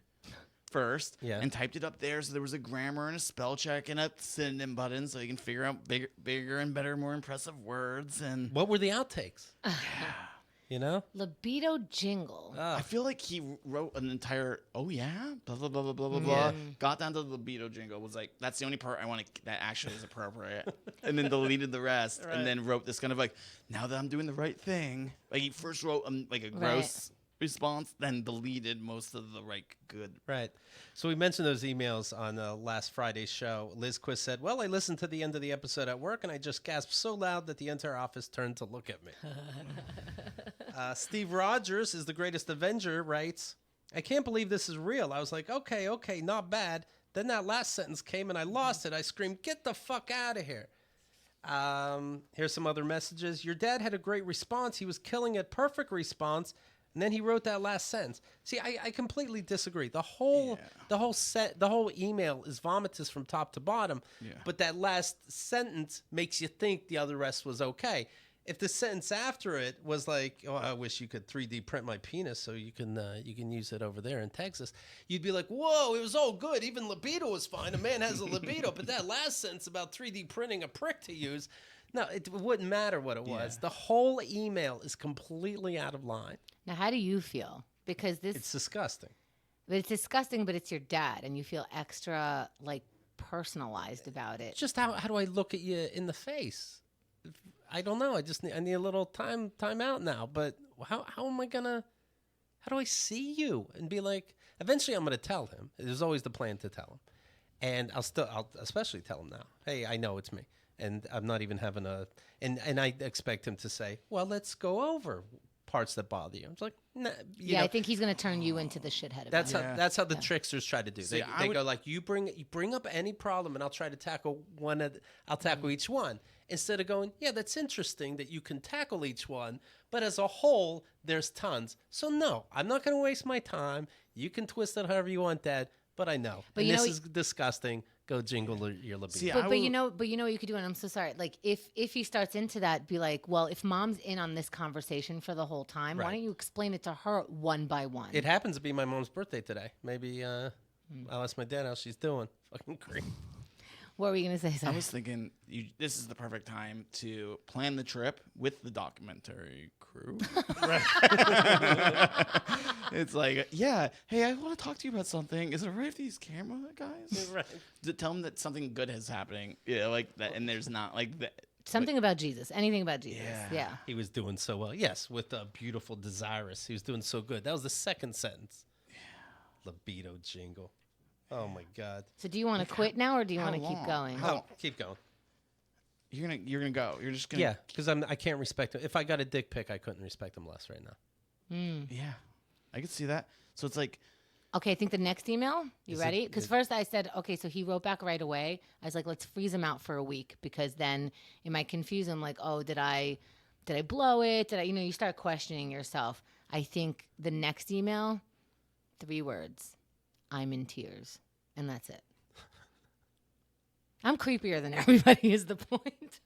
first and typed it up there, so there was a grammar and a spell check and a synonym button so you can figure out bigger and better, more impressive words. And what were the outtakes? You know? Libido Jingle. Ah. I feel like he wrote an entire, oh yeah, blah, blah, blah, blah, blah, blah, blah. Got down to the libido jingle, was like, that's the only part I want to, that actually is appropriate. And then deleted the rest. Right. And then wrote this kind of like, now that I'm doing the right thing. Like he first wrote like a gross response, then deleted most of the good. Right. So we mentioned those emails on last Friday's show. Liz Quiz said, well, I listened to the end of the episode at work, and I just gasped so loud that the entire office turned to look at me. Steve Rogers is the greatest Avenger, writes, I can't believe this is real. I was like, okay, not bad. Then that last sentence came, and I lost it. I screamed, get the fuck out of here. Here's some other messages. Your dad had a great response. He was killing it. Perfect response. And then he wrote that last sentence. See, I completely disagree. The whole email is vomitous from top to bottom. Yeah. But that last sentence makes you think the other rest was okay. If the sentence after it was like, "Oh, I wish you could 3D print my penis so you can use it over there in Texas," you'd be like, "Whoa, it was all good. Even libido was fine. A man has a libido." But that last sentence about 3D printing a prick to use, no, it wouldn't matter what it was. The whole email is completely out of line. Now, how do you feel? Because it's disgusting. But it's disgusting, but it's your dad, and you feel extra, like, personalized about it. Just how do I look at you in the face? I don't know. I need a little time out now. But how am I gonna? How do I see you and be like? Eventually, I'm gonna tell him. There's always the plan to tell him, and I'll especially tell him now. Hey, I know it's me, and I'm not even having a. And I expect him to say, well, let's go over parts that bother you. I'm like, nah. I think he's gonna turn you into the shithead. That's how the tricksters try to do. See, they go like, you bring up any problem, and I'll try to tackle one. I'll tackle each one instead of going, yeah, that's interesting that you can tackle each one, but as a whole, there's tons. So no, I'm not going to waste my time. You can twist it however you want, Dad. But I know, but this is disgusting. Go jingle your libido. See, but you know what you could do, and I'm so sorry. Like if he starts into that, be like, well, if Mom's in on this conversation for the whole time, why don't you explain it to her one by one? It happens to be my mom's birthday today. Maybe I'll ask my dad how she's doing. Fucking great. What were you gonna say? Sorry. I was thinking this is the perfect time to plan the trip with the documentary crew. It's like, yeah, hey, I want to talk to you about something. Is it right if these camera guys? Right. To tell them that something good is happening. Yeah, like that, and there's not like that. Something about Jesus. Anything about Jesus. Yeah. He was doing so well. Yes, with a beautiful desirous. He was doing so good. That was the second sentence. Yeah. Libido jingle. Oh my God. So do you want to quit now, or do you want to keep going? Keep going. You're gonna go. You're just gonna. Yeah, because I can't respect him. If I got a dick pic, I couldn't respect him less right now. Yeah, I could see that. So it's like. Okay, I think the next email. You ready? Because first I said, okay, so he wrote back right away. I was like, let's freeze him out for a week, because then it might confuse him. Like, oh, did I blow it? Did I? You start questioning yourself. I think the next email, 3 words. I'm in tears. And that's it. I'm creepier than everybody is the point.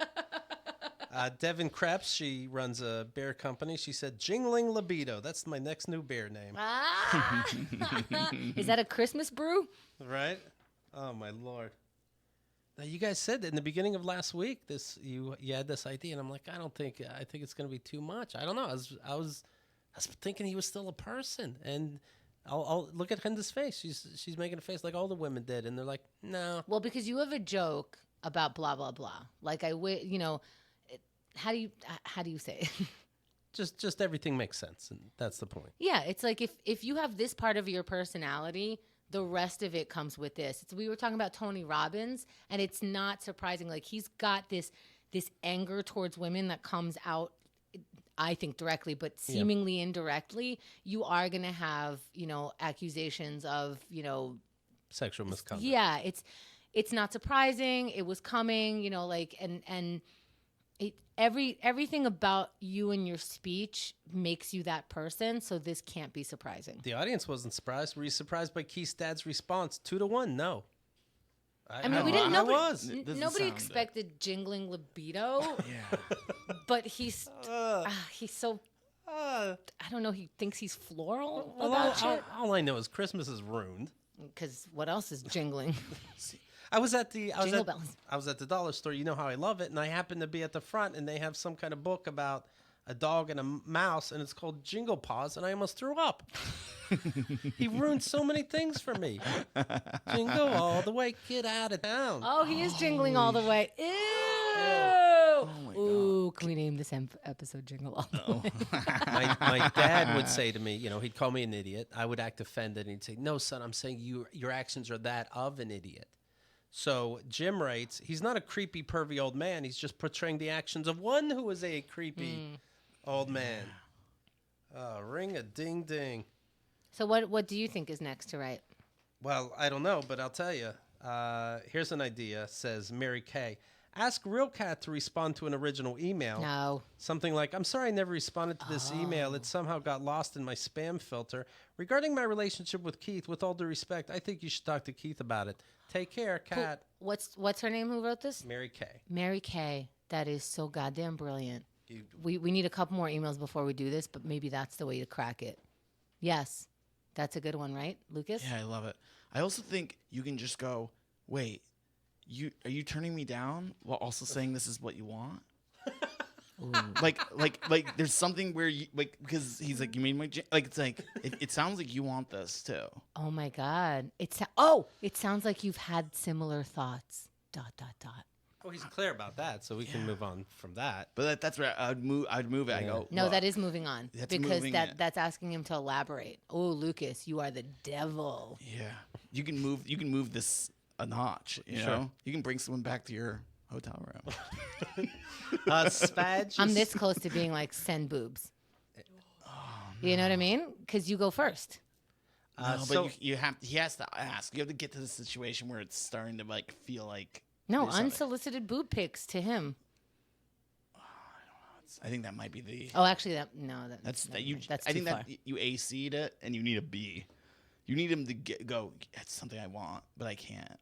Devin Krebs, she runs a beer company. She said, Jingling Libido. That's my next new beer name. Ah! Is that a Christmas brew? Right? Oh, my Lord. Now, you guys said that in the beginning of last week, you had this idea, and I'm like, I think it's going to be too much. I don't know. I was thinking he was still a person, and I'll look at Henda's face. She's making a face like all the women did, and they're like, no. Well, because you have a joke about blah blah blah. Like how do you say it? just everything makes sense, and that's the point. Yeah, it's like if you have this part of your personality, the rest of it comes with this. We were talking about Tony Robbins, and it's not surprising. Like, he's got this anger towards women that comes out, I think, directly, but seemingly indirectly. You are going to have, accusations of, sexual misconduct. Yeah, it's not surprising. It was coming, and everything about you and your speech makes you that person. So this can't be surprising. The audience wasn't surprised. Were you surprised by Keith's dad's response? 2-1, no. I mean, we didn't. Nobody expected jingling libido. Yeah. But he's so. I don't know. He thinks he's floral about shit. All I know is Christmas is ruined. Because what else is jingling? I was at the bells. I was at the dollar store. You know how I love it, and I happened to be at the front, and they have some kind of book about a dog, and a mouse, and it's called Jingle Paws, and I almost threw up. He ruined so many things for me. Jingle all the way, get out of town. Oh, he is jingling all the way. Ew. Oh my Ooh, can we name this episode Jingle All the Way? My dad would say to me, he'd call me an idiot. I would act offended, and he'd say, "No, son, I'm saying your actions are that of an idiot." So Jim writes, he's not a creepy, pervy old man. He's just portraying the actions of one who is a creepy old man. Ring a ding ding. So what do you think is next to write? Well, I don't know, but I'll tell you. Here's an idea, says Mary Kay. Ask Real Cat to respond to an original email. No. Something like, I'm sorry I never responded to this email. It somehow got lost in my spam filter. Regarding my relationship with Keith, with all due respect, I think you should talk to Keith about it. Take care, Cat. What's her name who wrote this? Mary Kay. Mary Kay. That is so goddamn brilliant. We need a couple more emails before we do this, but maybe that's the way to crack it. Yes. That's a good one, right, Lucas? Yeah, I love it. I also think you can just go, wait, are you turning me down while also saying this is what you want? like there's something where you because he's like, you made my it's like it sounds like you want this too. Oh my God. It sounds like you've had similar thoughts. ... Oh, he's clear about that, so we can move on from that. But that's where I'd move it. I go, No, look, that is moving on because moving that's asking him to elaborate. Oh, Lucas, you are the devil. Yeah, you can move this a notch. You know, you can bring someone back to your hotel room. Spad. I'm this close to being like, send boobs. You know what I mean? Because you go first. No, but he has to ask. You have to get to the situation where it's starting to like feel like. No, unsolicited boob pics to him. I think that might be the. Oh, actually, that's I think too far. that you AC'd it, and you need a B. You need him to go. That's something I want, but I can't.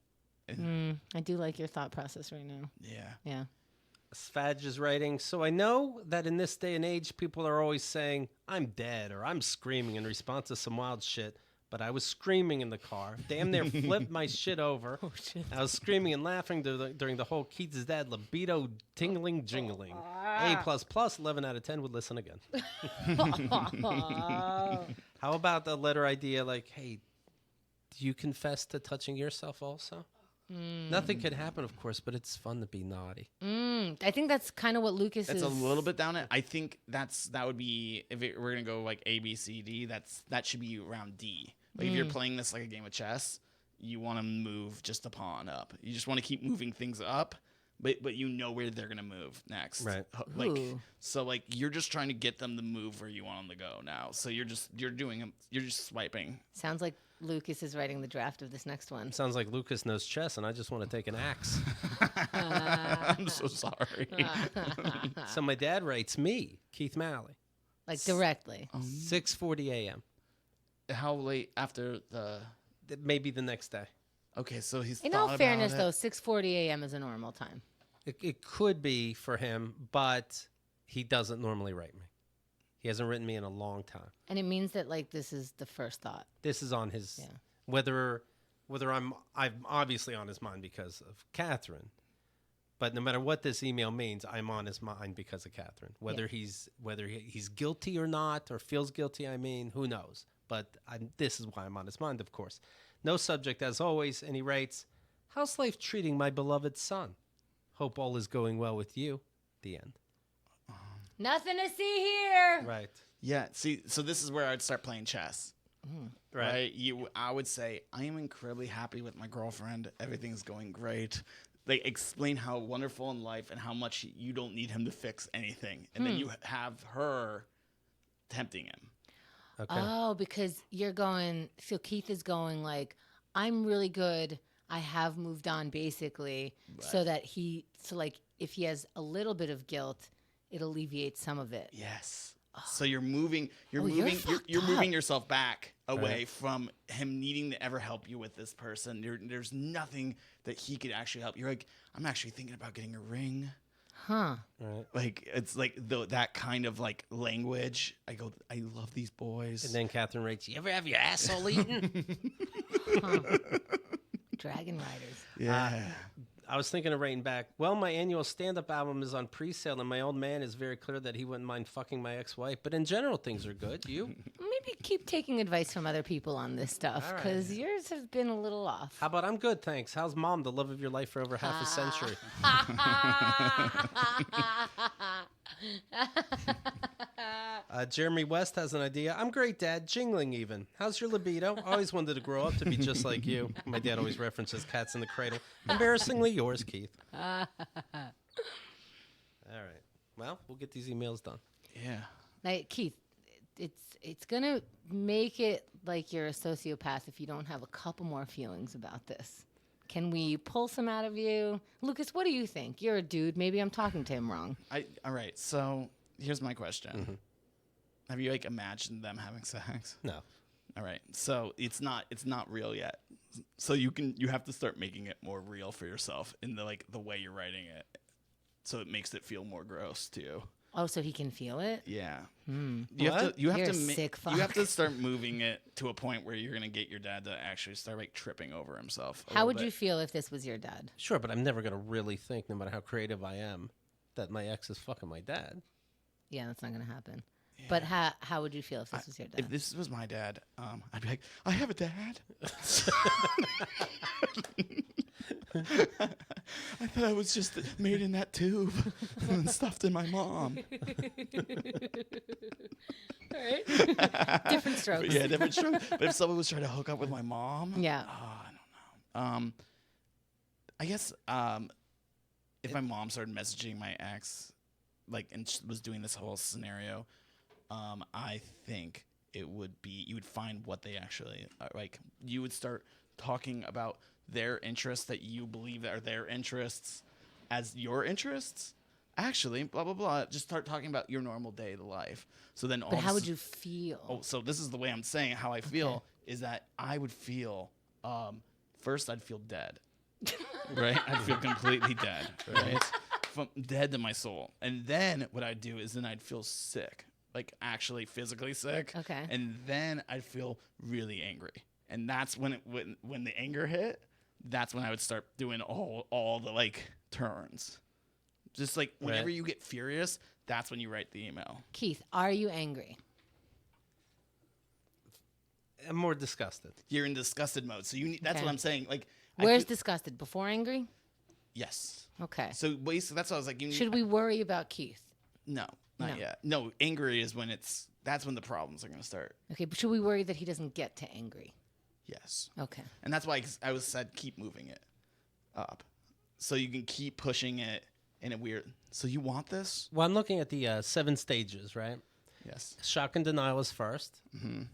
I do like your thought process right now. Yeah. Svaj is writing, so I know that in this day and age, people are always saying, I'm dead, or I'm screaming in response to some wild shit. But I was screaming in the car. Damn near flipped my shit over. Oh, shit. I was screaming and laughing during the whole Keith's Dead libido tingling jingling. A++, 11 out of 10 would listen again. How about the letter idea like, hey, do you confess to touching yourself also? Nothing can happen, of course, but it's fun to be naughty. I think that's kind of what Lucas is. That's a little bit down it. I think that would be, if we're going to go like A, B, C, D, that should be around D. Like if you're playing this like a game of chess, you want to move just a pawn up. You just want to keep moving things up, but you know where they're going to move next. Right. Like you're just trying to get them to move where you want them to go now. So you're just swiping. Sounds like Lucas is writing the draft of this next one. Sounds like Lucas knows chess, and I just want to take an axe. I'm so sorry. So my dad writes me, Keith Malley. Like directly. 6:40 a.m. How late after the? Maybe the next day. Okay, so he's. In all fairness, though, 6:40 a.m. is a normal time. It could be for him, but he doesn't normally write me. He hasn't written me in a long time. And it means that like this is the first thought. This is on his whether I'm obviously on his mind because of Catherine. But no matter what this email means, I'm on his mind because of Catherine. Whether he's guilty or not, or feels guilty, who knows? But this is why I'm on his mind, of course. No subject, as always, and he writes, how's life treating my beloved son? Hope all is going well with you. The end. Nothing to see here. Right. Yeah, see, so this is where I'd start playing chess. Right? I would say, I am incredibly happy with my girlfriend. Everything's going great. They explain how wonderful in life and how much you don't need him to fix anything. And then you have her tempting him. Okay. Oh, because so Keith is going like, I'm really good. I have moved on basically. Right. So that if he has a little bit of guilt, it alleviates some of it. Yes. Oh. So you're moving yourself back away from him needing to ever help you with this person. There's nothing that he could actually help. You're like, I'm actually thinking about getting a ring. Huh. Right. Like it's like that kind of like language. I go, I love these boys. And then Catherine writes, you ever have your asshole eaten? Dragon Riders. Yeah. I was thinking of writing back. Well, my annual stand-up album is on pre-sale, and my old man is very clear that he wouldn't mind fucking my ex-wife. But in general, things are good. You? Maybe keep taking advice from other people on this stuff, All right. because yours have been a little off. How about I'm good, thanks. How's mom, the love of your life for over half a century? Jeremy West has an idea. I'm great, Dad. Jingling even. How's your libido? Always wanted to grow up to be just like you. My dad always references Cats in the Cradle. Embarrassingly yours, Keith. All right. Well, we'll get these emails done. Yeah. Like, Keith, it's gonna make it like you're a sociopath if you don't have a couple more feelings about this. Can we pull some out of you? Lucas, what do you think? You're a dude. Maybe I'm talking to him wrong. All right. So here's my question. Mm-hmm. Have you imagined them having sex? No. All right. So it's not real yet. So you have to start making it more real for yourself in the way you're writing it. So it makes it feel more gross to you. Oh, so he can feel it? Yeah. What? You have You're a to sick you have fuck. to start moving it to a point where you're going to get your dad to actually start tripping over himself. How would you feel if this was your dad? Sure, but I'm never going to really think, no matter how creative I am, that my ex is fucking my dad. Yeah, that's not going to happen. Yeah. But how would you feel if this was your dad? If this was my dad, I'd be like, I have a dad. I thought I was just made in that tube and stuffed in my mom. All right. Different strokes. Yeah, different strokes. But if someone was trying to hook up with my mom, yeah. I don't know. I guess if my mom started messaging my ex, and she was doing this whole scenario, I think it would be, you would find what they actually you would start talking about their interests that you believe are their interests as your interests. Actually, blah, blah, blah. Just start talking about your normal day of life. So then But how would you feel? Oh, so this is the way I'm saying how I feel is that I would feel, first I'd feel dead. Right? I'd feel completely dead. Right? From dead to my soul. And then what I'd do is then I'd feel sick. Actually physically sick. Okay. And then I'd feel really angry. And that's when the anger hit, that's when I would start doing all the turns. Just whenever you get furious, that's when you write the email. Keith, are you angry? I'm more disgusted. You're in disgusted mode. So that's what I'm saying. Where's disgusted? Before angry? Yes. Okay. So basically that's what I was like. Should we worry about Keith? No, not yet. No, angry is that's when the problems are going to start. Okay, but should we worry that he doesn't get to angry? Yes. Okay. And that's why I said keep moving it up. So you can keep pushing it in a weird... So you want this? Well, I'm looking at the 7 stages, right? Yes. Shock and denial is first. Mm-hmm.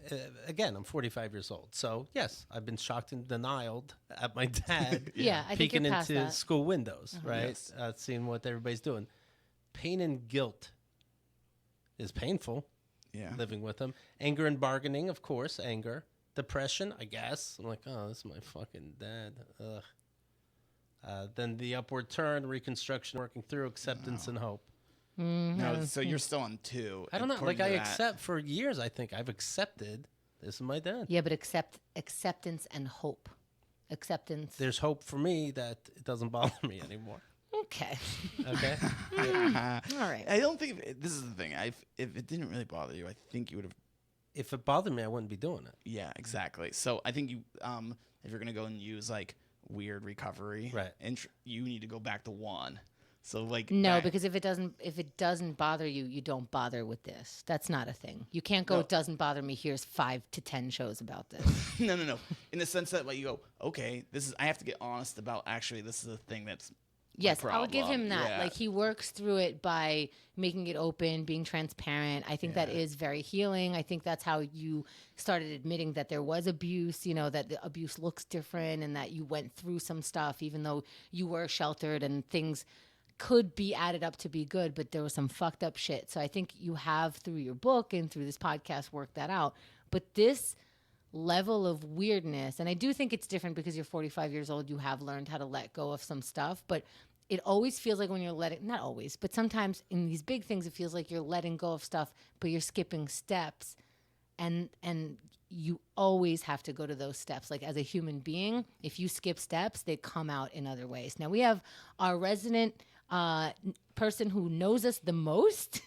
Again, I'm 45 years old. So, yes, I've been shocked and denied at my dad Yeah, I think peeking you're past into that. school windows, right? Yes. Seeing what everybody's doing. Pain and guilt is painful, living with them. Anger and bargaining, of course, anger. Depression, I guess. I'm like, oh, this is my fucking dad. Ugh. Then the upward turn, reconstruction, working through, acceptance and hope. No, so you're still on 2. I don't know. According I to that. accept for years. I think I've accepted this is my dad. Yeah, but acceptance and hope. Acceptance. There's hope for me that it doesn't bother me anymore. Okay. Okay. All right. I don't think this is the thing. If it didn't really bother you, I think you would have. If it bothered me, I wouldn't be doing it. Yeah, exactly. So I think you, if you're gonna go and use weird recovery, right? You need to go back to 1. So no, because if it doesn't bother you, you don't bother with this. That's not a thing. You can't go. No. It doesn't bother me. Here's 5 to 10 shows about this. No. In the sense that you go, okay, I have to get honest about. Actually, this is a thing that's. Yes, I would give him that. Yeah. He works through it by making it open, being transparent. I think that is very healing. I think that's how you started admitting that there was abuse, that the abuse looks different and that you went through some stuff, even though you were sheltered and things could be added up to be good, but there was some fucked up shit. So I think you have, through your book and through this podcast, worked that out. But this level of weirdness, and I do think it's different because you're 45 years old, you have learned how to let go of some stuff, but it always feels like when you're not always, but sometimes in these big things, it feels like you're letting go of stuff, but you're skipping steps. And you always have to go to those steps. Like as a human being, if you skip steps, they come out in other ways. Now we have our resident person who knows us the most,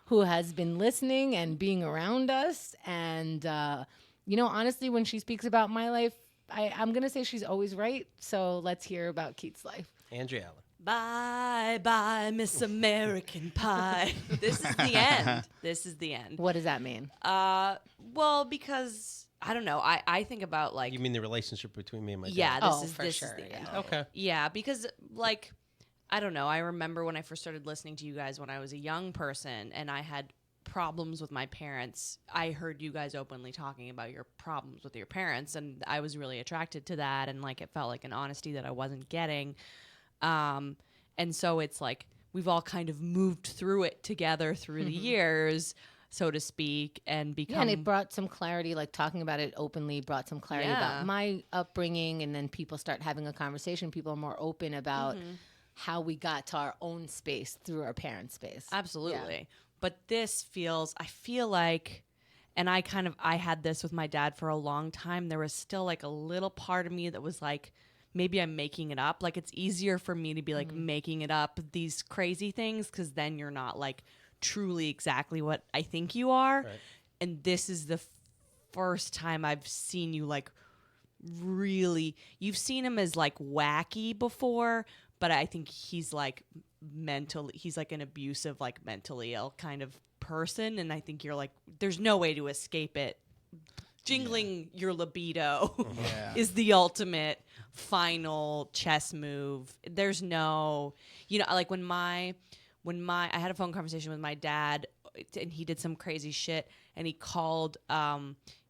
who has been listening and being around us. And, honestly, when she speaks about my life, I'm going to say she's always right. So let's hear about Keith's life. Andrea Allen. Bye, bye, Miss American Pie. This is the end. This is the end. What does that mean? Well, because I don't know. I think about like You mean the relationship between me and my dad? yeah. Oh, This for is sure, the yeah. end. Okay. Yeah, because like I don't know. I remember when I first started listening to you guys when I was a young person and I had problems with my parents. I heard you guys openly talking about your problems with your parents, and I was really attracted to that, and like it felt like an honesty that I wasn't getting. And so it's like we've all kind of moved through it together through the years, so to speak, and become. Yeah, and it brought some clarity, like talking about it openly brought some clarity about my upbringing, and then people start having a conversation. People are more open about how we got to our own space through our parents' space. Absolutely. Yeah. But this I feel like, and I had this with my dad for a long time. There was still like a little part of me that was like, maybe I'm making it up. Like it's easier for me to be like making it up, these crazy things, because then you're not like truly exactly what I think you are. Right. And this is the first time I've seen you like really, you've seen him as like wacky before, but I think he's like he's like an abusive, like mentally ill kind of person. And I think you're like, there's no way to escape it. Jingling your libido is the ultimate final chess move. There's no, like when I had a phone conversation with my dad and he did some crazy shit and he called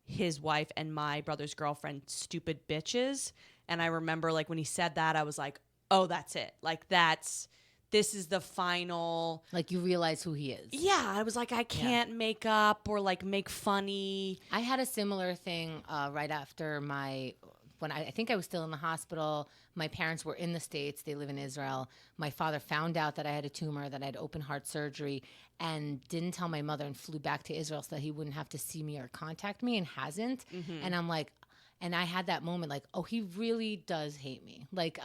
his wife and my brother's girlfriend stupid bitches. And I remember like when he said that, I was like, oh, that's it. Like this is the final. Like you realize who he is. Yeah, I was like, I can't make up or like make funny. I had a similar thing right after when I think I was still in the hospital. My parents were in the States. They live in Israel. My father found out that I had a tumor, that I had open heart surgery, and didn't tell my mother and flew back to Israel so that he wouldn't have to see me or contact me, and hasn't. And I'm like, and I had that moment like, oh, he really does hate me. Like,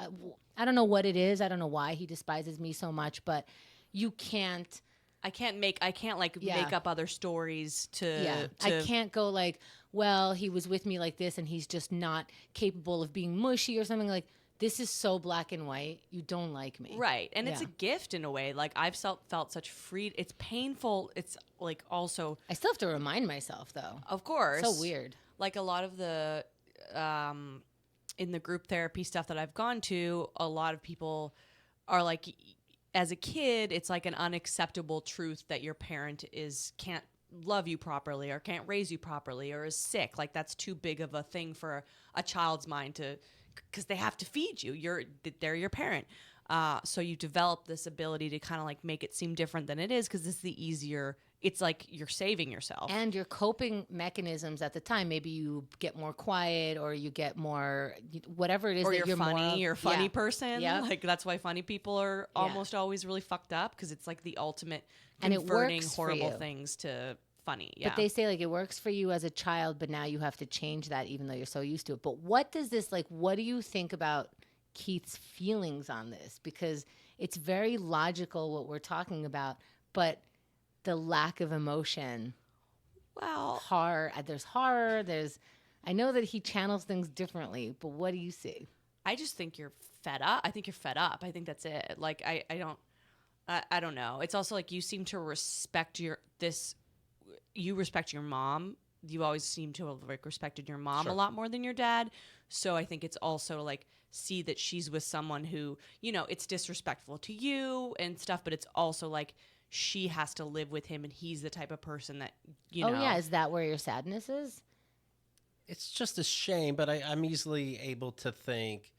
I don't know what it is. I don't know why he despises me so much, but you can't. I can't make up other stories to. I can't go like, well, he was with me like this and he's just not capable of being mushy or something. Like, this is so black and white. You don't like me. Right. And it's a gift in a way. Like I've felt such freedom. It's painful. It's like also. I still have to remind myself though. Of course. So weird. Like a lot of the, in the group therapy stuff that I've gone to, a lot of people are like, as a kid, it's like an unacceptable truth that your parent can't love you properly or can't raise you properly or is sick. Like that's too big of a thing for a child's mind because they have to feed you. They're your parent. So you develop this ability to kind of like make it seem different than it is because it's the easier. It's like you're saving yourself. And your coping mechanisms at the time, maybe you get more quiet or you get more, whatever it is or that you're funny, you're a funny person. person. Yep. Like that's why funny people are almost always really fucked up because it's like the ultimate and converting it works for horrible you. Things to funny. Yeah. But they say like it works for you as a child, but now you have to change that even though you're so used to it. But what do you think about Keith's feelings on this? Because it's very logical what we're talking about, but the lack of emotion. Well, there's horror. I know that he channels things differently, but what do you see? I just think you're fed up. I think you're fed up. I think that's it. Like I don't know. It's also like you seem to respect you respect your mom. You always seem to have like respected your mom a lot more than your dad. So I think it's also like see that she's with someone who, it's disrespectful to you and stuff, but it's also like she has to live with him and he's the type of person that, Oh yeah, is that where your sadness is? It's just a shame, but I'm easily able to think,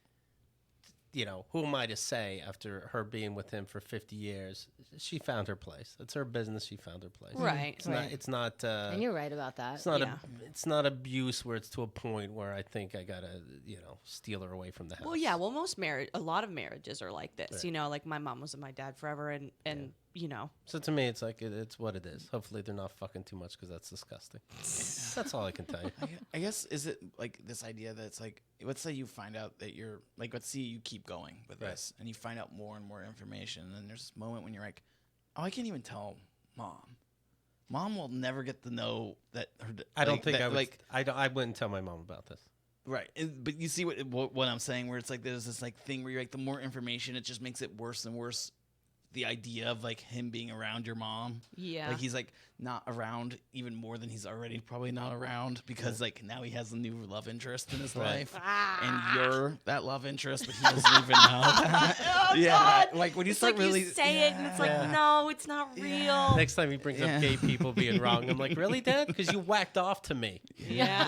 who am I to say after her being with him for 50 years? She found her place. It's her business. She found her place. Right. It's not. And you're right about that. It's not abuse where it's to a point where I think I gotta, steal her away from the house. Well, yeah. Well, a lot of marriages are like this. Right. Like my mom was with my dad forever, and So to me, it's like it's what it is. Hopefully, they're not fucking too much because that's disgusting. That's all I can tell you. I guess is it like this idea that it's like, let's say you find out that you're like, let's see you keep going with this, and you find out more and more information, and then there's this moment when you're like, oh, I can't even tell mom. Mom will never get to know that. I don't think I would. Like, I wouldn't tell my mom about this. Right, but you see what I'm saying, where it's like there's this like thing where you're like, the more information, it just makes it worse and worse. The idea of like him being around your mom, like he's like not around even more than he's already probably not around, because like now he has a new love interest in his life, and you're that love interest, but he doesn't even know that. God. Like when you It's start like really you say it, and it's like, no, it's not real. Next time he brings up gay people being wrong, I'm like, really, Dad? Because you whacked off to me. Yeah.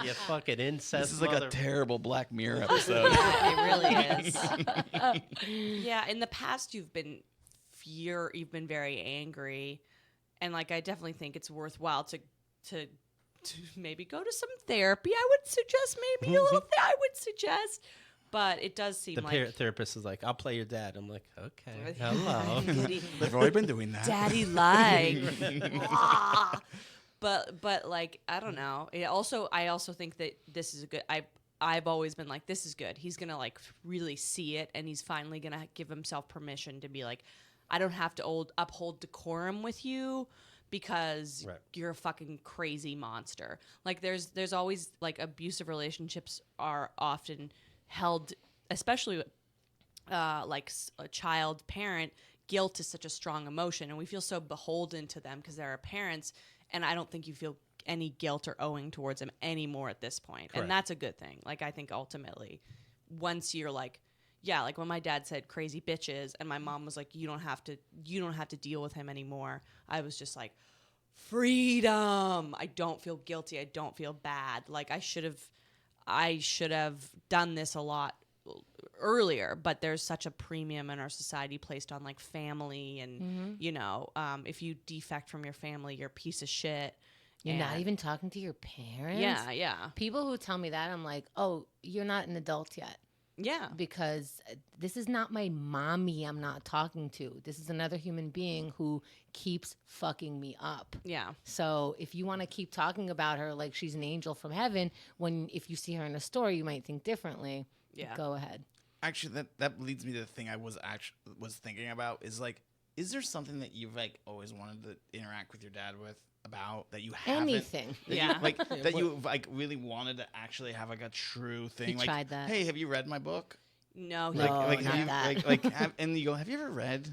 You fucking incest. This is like a terrible Black Mirror episode. It really is. Yeah, in the past you've been very angry, and like I definitely think it's worthwhile to maybe go to some therapy. I would suggest maybe a little. I would suggest, but it does seem the like therapist is like, I'll play your dad. I'm like, okay, hello. They've already been doing that. Daddy like. But like I don't know. I also think that this is a good. I've always been like, this is good. He's gonna like really see it, and he's finally gonna give himself permission to be like, I don't have to uphold decorum with you because you're a fucking crazy monster. Like there's always like abusive relationships are often held, especially like a child parent. Guilt is such a strong emotion, and we feel so beholden to them because they're our parents. And I don't think you feel any guilt or owing towards them anymore at this point. Correct. And that's a good thing. Like, I think ultimately, once you're like, yeah, like when my dad said crazy bitches and my mom was like, you don't have to deal with him anymore. I was just like, freedom. I don't feel guilty. I don't feel bad. Like I should have done this a lot earlier, but there's such a premium in our society placed on like family and if you defect from your family, you're a piece of shit. You're not even talking to your parents. Yeah. People who tell me that, I'm like, oh, you're not an adult yet. Yeah. Because this is not my mommy I'm not talking to. This is another human being who keeps fucking me up. Yeah. So if you want to keep talking about her like she's an angel from heaven, if you see her in a story, you might think differently. Yeah. Go ahead. Actually, that leads me to the thing I was thinking about is like, is there something that you've like always wanted to interact with your dad with about that you haven't? Anything. That you like really wanted to actually have like a true thing. He like, tried that. Hey, have you read my book? No, not that. And you go, have you ever read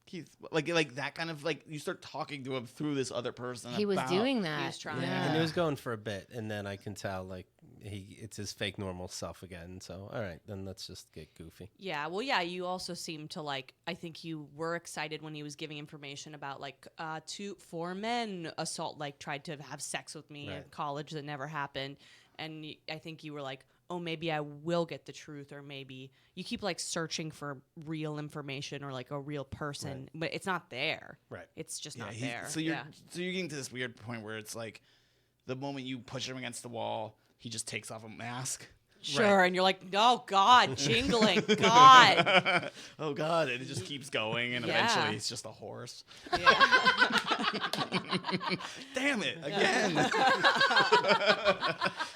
Keith? Like that kind of like you start talking to him through this other person. He was doing that. He was trying. Yeah. And it was going for a bit, and then I can tell like it's his fake normal self again. So all right, then let's just get goofy. Yeah, well, yeah. You also seem to like. I think you were excited when he was giving information about like 4 men tried to have sex with me in college that never happened, and I think you were like, oh, maybe I will get the truth, or maybe you keep like searching for real information or like a real person, but it's not there. Right. It's just not there. So you're getting to this weird point where it's like the moment you push him against the wall, he just takes off a mask. Sure, and you're like, oh God, jingling, God. Oh God, and it just keeps going, and eventually it's just a horse. Yeah. Damn it, again.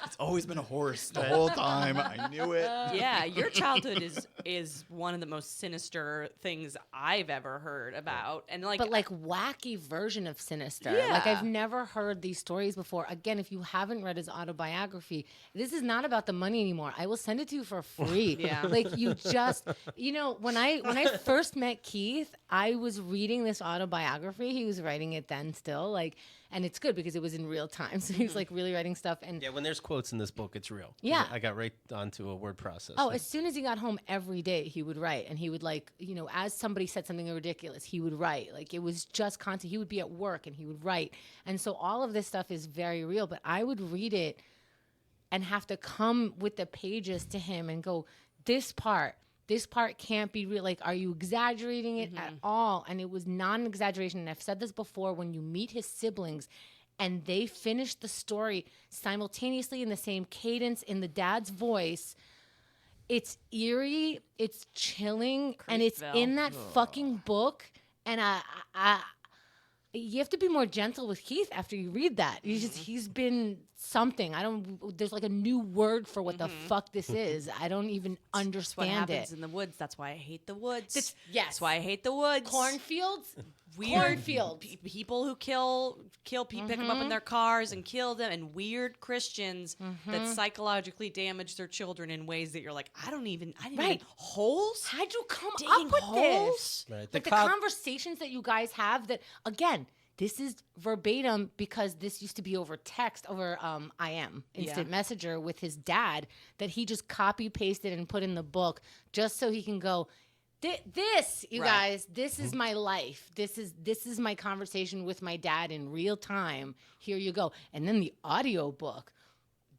It's always been a horse the whole time. I knew it. Yeah, your childhood is one of the most sinister things I've ever heard about, and like, but like wacky version of sinister. Yeah. Like I've never heard these stories before. Again, if you haven't read his autobiography, this is not about the money anymore. I will send it to you for free. Yeah. Like you just, when I first met Keith, I was reading this autobiography. He was writing it then still, like, and it's good because it was in real time. So he was like really writing stuff. And yeah, when there's quotes in this book, it's real. Yeah. I got right onto a word process. Oh, as soon as he got home every day, he would write. And he would like, as somebody said something ridiculous, he would write. Like it was just constant. He would be at work and he would write. And so all of this stuff is very real, but I would read it and have to come with the pages to him and go, this part can't be real. Like, are you exaggerating it at all? And it was not an exaggeration. And I've said this before, when you meet his siblings and they finish the story simultaneously in the same cadence, in the dad's voice, It's eerie, it's chilling, and it's Creepville. in that fucking book. And you have to be more gentle with Keith after you read that. He's been something. There's like a new word for what the fuck this is. I don't even That's what understand happens it. in the woods. That's why I hate the woods. Yes. That's why I hate the woods. Cornfields? Weird Cornfields. People who kill people, pick them up in their cars and kill them, and weird Christians that psychologically damage their children in ways that you're like, I didn't even holes. How'd you come Digging up with holes? this? Right. Like the conversations that you guys have that, again, this is verbatim because this used to be over text, over IM, Instant Messenger with his dad, that he just copy pasted and put in the book just so he can go, this, you guys, this is my life. This is my conversation with my dad in real time. Here you go. And then the audio book,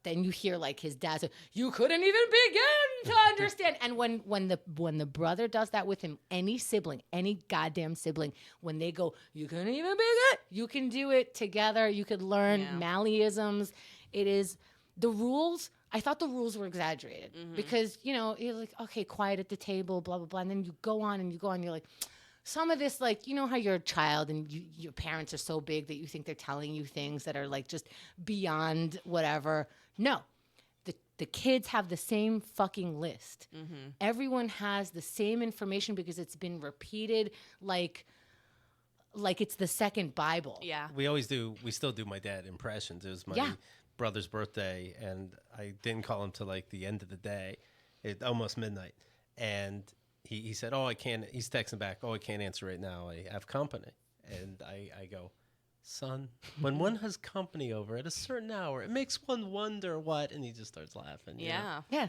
then you hear like his dad say, you couldn't even begin to understand. And when the brother does that with him, any sibling, any goddamn sibling, when they go, you couldn't even begin, you can do it together. You could learn Malleisms. It is the rules. I thought the rules were exaggerated because, you're like, okay, quiet at the table, blah, blah, blah. And then you go on, you're like, some of this, like, you know how you're a child and your parents are so big that you think they're telling you things that are like just beyond whatever. No, the kids have the same fucking list. Everyone has the same information because it's been repeated like it's the second Bible. Yeah. We still do my dad impressions. It was my brother's birthday, and I didn't call him till like the end of the day, almost midnight. And he said, I can't, he's texting back, I can't answer right now. I have company. And I go, son, when one has company over at a certain hour, it makes one wonder what, and he just starts laughing. You know? Yeah.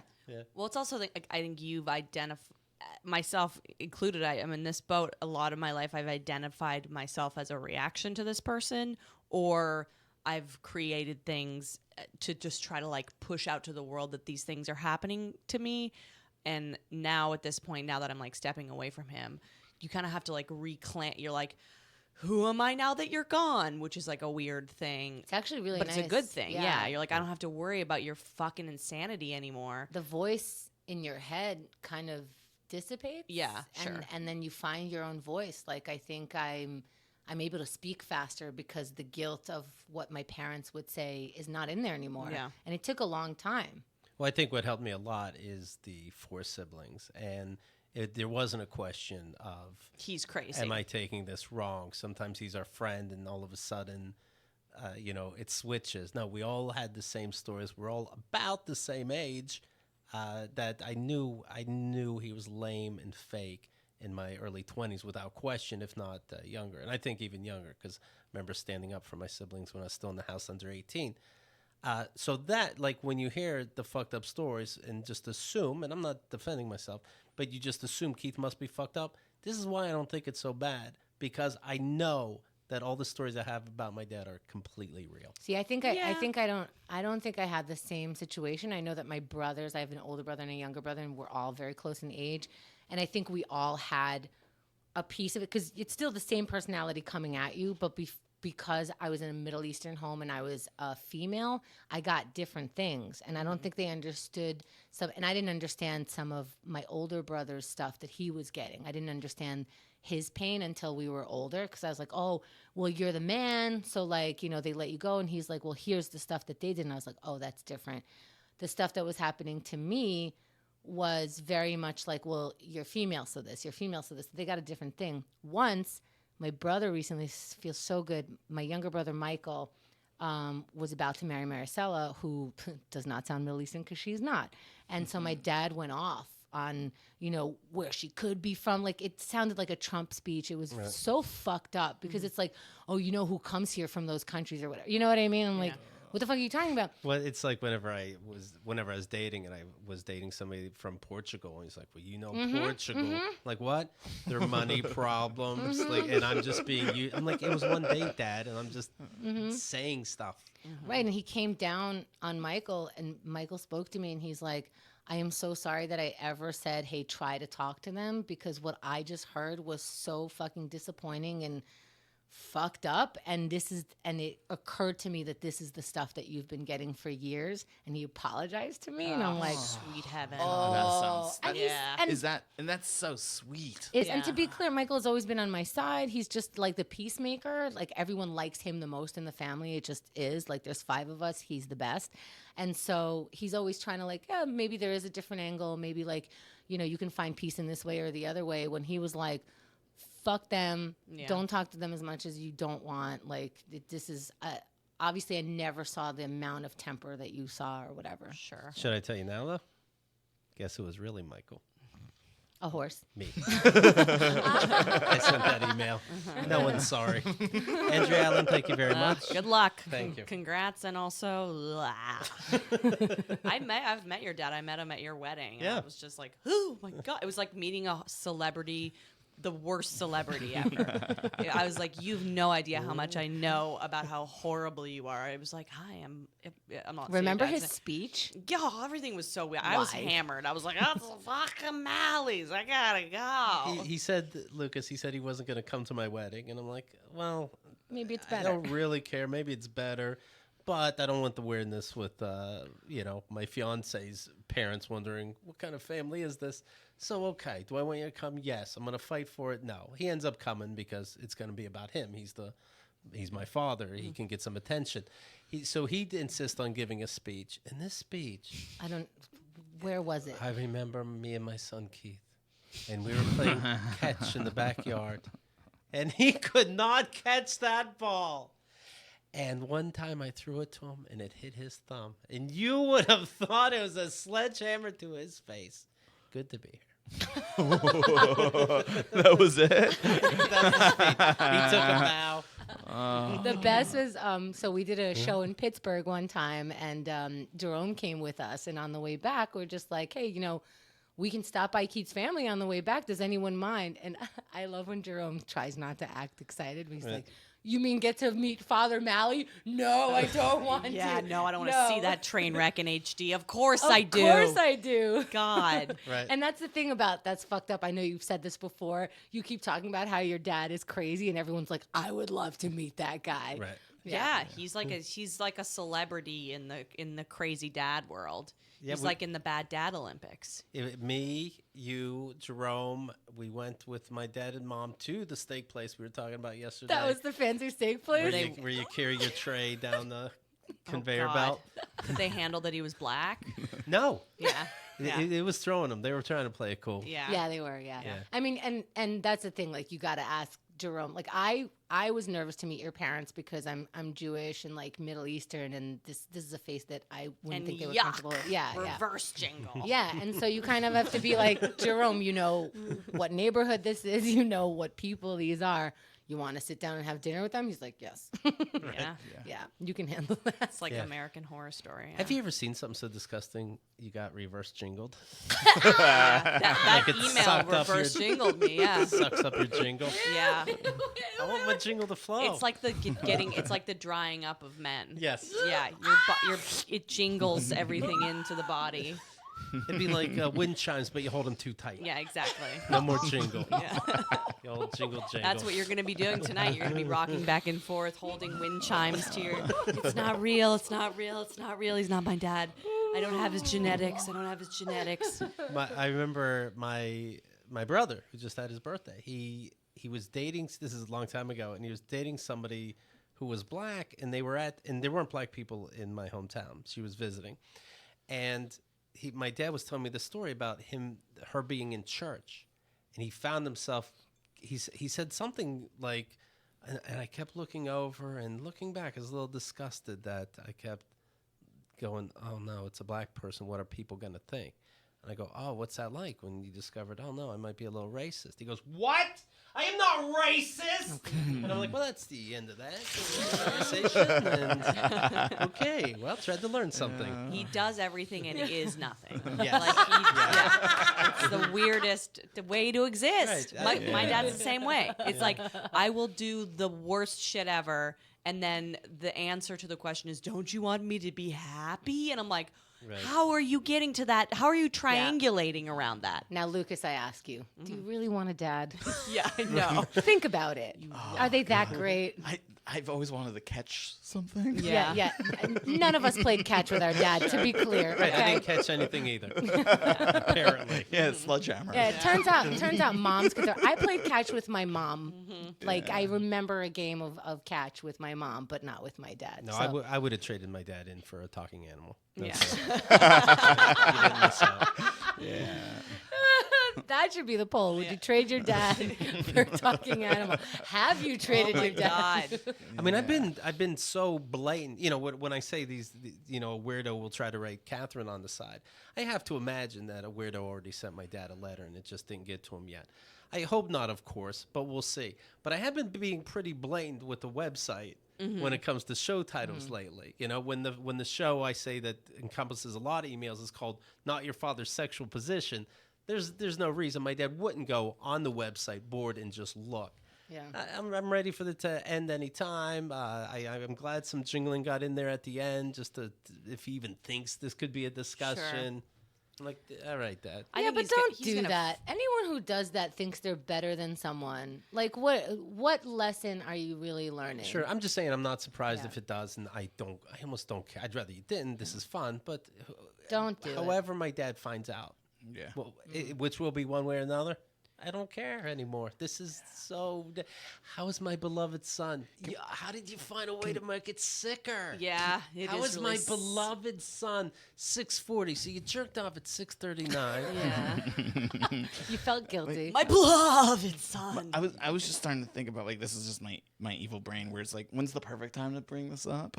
Well, it's also like I think you've identified, myself included, I'm in this boat a lot of my life. I've identified myself as a reaction to this person, or I've created things to just try to like push out to the world that these things are happening to me. And now at this point, now that I'm like stepping away from him, you kind of have to like reclaim. You're like, who am I now that you're gone? Which is like a weird thing. It's actually really but nice. it's a good thing. Yeah. Yeah. You're like, I don't have to worry about your fucking insanity anymore. The voice in your head kind of dissipates. Yeah, sure. And then you find your own voice. Like, I think I'm able to speak faster because the guilt of what my parents would say is not in there anymore. Yeah. And it took a long time. Well, I think what helped me a lot is the 4 siblings. And there wasn't a question of, He's crazy. am I taking this wrong? Sometimes he's our friend, and all of a sudden, it switches. No, we all had the same stories. We're all about the same age. That I knew he was lame and fake in my early 20s without question, if not younger. And I think even younger, because I remember standing up for my siblings when I was still in the house under 18. So that, like, when you hear the fucked up stories and just assume, and I'm not defending myself, but you just assume Keith must be fucked up. This is why I don't think it's so bad, because I know that all the stories I have about my dad are completely real. See, I don't think I had the same situation. I know that my brothers, I have an older brother and a younger brother, and we're all very close in age. And I think we all had a piece of it, because it's still the same personality coming at you, but because I was in a Middle Eastern home and I was a female, I got different things. And I don't think they understood and I didn't understand some of my older brother's stuff that he was getting. I didn't understand his pain until we were older, because I was like, oh, well, you're the man, so like, they let you go. And he's like, well, here's the stuff that they did. And I was like, oh, that's different. The stuff that was happening to me was very much like, well, you're female, so this, you're female, so this. They got a different thing. Once, my brother recently feels so good. My younger brother, Michael, was about to marry Maricela, who does not sound Middle Eastern because she's not. And so my dad went off on, where she could be from. Like, it sounded like a Trump speech. It was so fucked up because it's like, oh, who comes here from those countries or whatever. You know what I mean? I'm like, what the fuck are you talking about? Well, it's like whenever I was dating, and I was dating somebody from Portugal, and he's like, well, Portugal. Like, what? Their money problems. Like, and I'm just being, I'm like, it was one date, Dad, and I'm just saying stuff. Right, and he came down on Michael, and Michael spoke to me, and he's like, I am so sorry that I ever said, hey, try to talk to them, because what I just heard was so fucking disappointing and fucked up, and it occurred to me that this is the stuff that you've been getting for years, and he apologized to me, and I'm like, sweet heaven. and and that's so sweet. And to be clear, Michael has always been on my side. He's just like the peacemaker. Like everyone likes him the most in the family. It just is. Like there's 5 of us. He's the best. And so he's always trying to like, maybe there is a different angle. Maybe like, you can find peace in this way or the other way. When he was like, fuck them. Yeah. Don't talk to them as much as you don't want. Like this is obviously I never saw the amount of temper that you saw or whatever. Sure. Should I tell you now though? Guess who was really Michael? A horse. Me. I sent that email. No one's sorry. Andrew Allen, thank you very much. Good luck. Thank you. Congrats, and also, I've met your dad. I met him at your wedding. And Yeah. I was just like, oh my god! It was like meeting a celebrity, the worst celebrity ever. I was like, you've no idea how much I know about how horrible you are. I was like, hi, I'm not. Remember his speech? Yeah, everything was so weird. I was hammered. I was like, that's fucking Mally's. I gotta go. He said, Lucas, he said he wasn't going to come to my wedding. And I'm like, well, Maybe it's I better. don't really care. Maybe it's better. But I don't want the weirdness with, my fiance's parents wondering, what kind of family is this? So, okay, do I want you to come? Yes. I'm going to fight for it? No. He ends up coming because it's going to be about him. He's my father. He can get some attention. So he insists on giving a speech. In this speech, where was it? I remember me and my son Keith, and we were playing catch in the backyard, and he could not catch that ball. And one time I threw it to him, and it hit his thumb. And you would have thought it was a sledgehammer to his face. Good to be here. That was it. That's his speech. He took a bow. The best was, so we did a show in Pittsburgh one time, and Jerome came with us. And on the way back, we're just like, hey, we can stop by Keith's family on the way back. Does anyone mind? And I love when Jerome tries not to act excited. But he's like, you mean get to meet Father Mally? No, I don't want to. Yeah, no, I don't want to see that train wreck in HD. Of course I do. Of course I do. God. Right. And that's the thing that's fucked up. I know you've said this before. You keep talking about how your dad is crazy, and everyone's like, I would love to meet that guy. Right. Yeah, he's like a celebrity in the crazy dad world. Yeah, he's like in the bad dad Olympics. Me, you, Jerome, we went with my dad and mom to the steak place we were talking about yesterday. That was the fancy steak place? Where you carry your tray down the conveyor God. belt. Did they handle that he was black? No. Yeah. It was throwing them. They were trying to play it cool. Yeah. Yeah, they were, yeah. I mean, and that's the thing, like, you got to ask Jerome. Like, I was nervous to meet your parents because I'm Jewish and, like, Middle Eastern, and this is a face that I wouldn't think they were comfortable with. Yeah, Reverse jingle. Yeah, and so you kind of have to be like, Jerome, you know what neighborhood this is, you know what people these are. You want to sit down and have dinner with them? He's like, yes. Yeah, you can handle that. It's like American Horror Story. Yeah. Have you ever seen something so disgusting you got reverse jingled? that it email sucked up reverse your- jingled me? Yeah. Sucks up your jingle. Yeah. I want my jingle to flow. It's like it's like the drying up of men. Yes. Yeah, it jingles everything into the body. It'd be like wind chimes, but you hold them too tight. Yeah, exactly. No more jingle. Yeah. The old jingle. That's what you're going to be doing tonight. You're going to be rocking back and forth, holding wind chimes to your. It's not real. It's not real. It's not real. He's not my dad. I don't have his genetics. I remember my brother who just had his birthday. He was dating. This is a long time ago, and he was dating somebody who was black, and there weren't black people in my hometown. She was visiting, and my dad was telling me the story about her being in church, and he found himself. He said something like, and I kept looking over and looking back. I was a little disgusted that I kept going, oh no, it's a black person. What are people going to think? And I go, oh, what's that like when you discovered, oh no, I might be a little racist? He goes, what? I am not racist. And I'm like, well, that's the end of that conversation. And okay, well, tried to learn something. He does everything and is nothing. Yes. It's the weirdest way to exist. Right. My dad's the same way. It's like, I will do the worst shit ever, And then the answer to the question is, don't you want me to be happy? And I'm like, Right. how are you getting to that? How are you triangulating around that? Now, Lucas, I ask you, do you really want a dad? Yeah, I know. Think about it. Are they that great? I've always wanted to catch something. Yeah. None of us played catch with our dad, to be clear. Right, I Okay. didn't catch anything either. Apparently. Yeah, sledgehammer. Yeah, it turns out moms could. I played catch with my mom. Like I remember a game of catch with my mom, but not with my dad. No, so. I would have traded my dad in for a talking animal. Yeah. You didn't miss out. Yeah. That should be the poll. Would you trade your dad for a talking animal? Have you traded your dad? I mean, I've been so blatant. You know, when I say these, a weirdo will try to write Catherine on the side. I have to imagine that a weirdo already sent my dad a letter and it just didn't get to him yet. I hope not, of course, but we'll see. But I have been being pretty blatant with the website when it comes to show titles lately. You know, when the show I say that encompasses a lot of emails is called "Not Your Father's Sexual Position." There's no reason my dad wouldn't go on the website board and just look. Yeah. I'm ready for it to end any time. I'm glad some jingling got in there at the end, just to, if he even thinks this could be a discussion. I'm like, all right, Dad. Yeah, but don't do that. Anyone who does that thinks they're better than someone. Like, what lesson are you really learning? Sure, I'm just saying I'm not surprised if it does, and I almost don't care. I'd rather you didn't. This is fun, but Don't do it. however my dad finds out, Yeah. well, which will be one way or another, I don't care anymore. This is so. How is my beloved son? How did you find a way to make it sicker? Yeah, How is my beloved son 6:40? So you jerked off at 6:39. Yeah. You felt guilty. My beloved son. I was just starting to think about, like, this is just my evil brain where it's like, when's the perfect time to bring this up?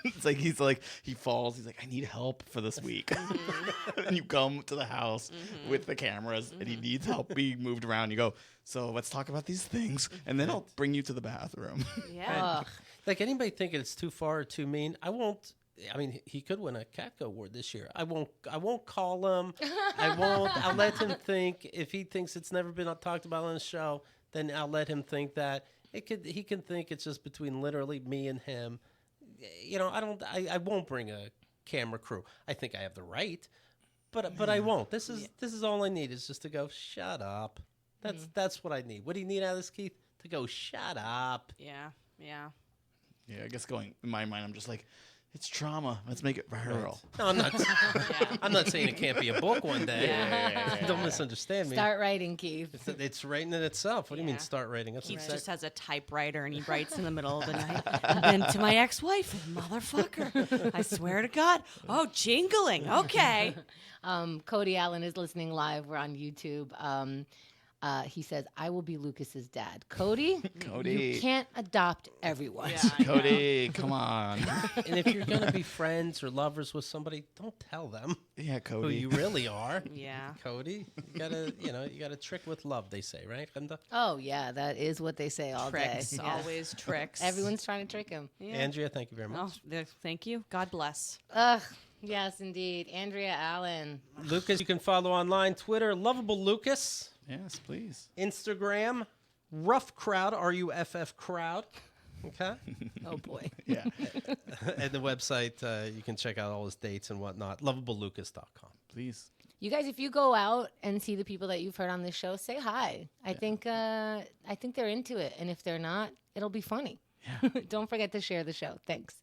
It's like he falls, he's like, I need help for this week. And you come to the house with the cameras and he needs help being moved around. You go, so let's talk about these things, and then I'll bring you to the bathroom. Yeah. Ugh. Like, anybody thinking it's too far or too mean, I won't. I mean, he could win a Catco award this year. I won't call him. I'll let him think. If he thinks it's never been talked about on the show, then I'll let him think that he can think it's just between literally me and him. You know, I won't bring a camera crew. I think I have the right, but I won't. This is all I need is just to go, shut up. That's what I need. What do you need out of this, Keith? To go, shut up. Yeah. Yeah, I guess going in my mind, I'm just like, it's trauma. Let's make it viral. No, I'm not. I'm not saying it can't be a book one day. Don't misunderstand me. Start writing, Keith. It's writing it itself. What do you mean Yeah. start writing? That's Keith what just has a typewriter and he writes in the middle of the night. And then to my ex-wife, motherfucker. I swear to God. Oh, jingling. Okay. Cody Allen is listening live. We're on YouTube. He says, I will be Lucas's dad. Cody, you can't adopt everyone. Cody, come on. And if you're gonna be friends or lovers with somebody, don't tell them Yeah, who Cody. you really are. Yeah. Cody, you gotta trick with love. They say, right, Linda? Oh, yeah, that is what they say all Tricks. day. Yeah. Always tricks. Everyone's trying to trick him. Yeah. Andrea, thank you very Oh, much. thank you. God bless. Ugh, yes, indeed. Andrea Allen. Lucas, you can follow online, Twitter, Lovable Lucas, Yes, please. Instagram, Rough Crowd, RUFF Crowd. Okay. Oh, boy. Yeah. And the website, you can check out all his dates and whatnot. LovableLucas.com. Please. You guys, if you go out and see the people that you've heard on this show, say hi. I think they're into it. And if they're not, it'll be funny. Yeah. Don't forget to share the show. Thanks.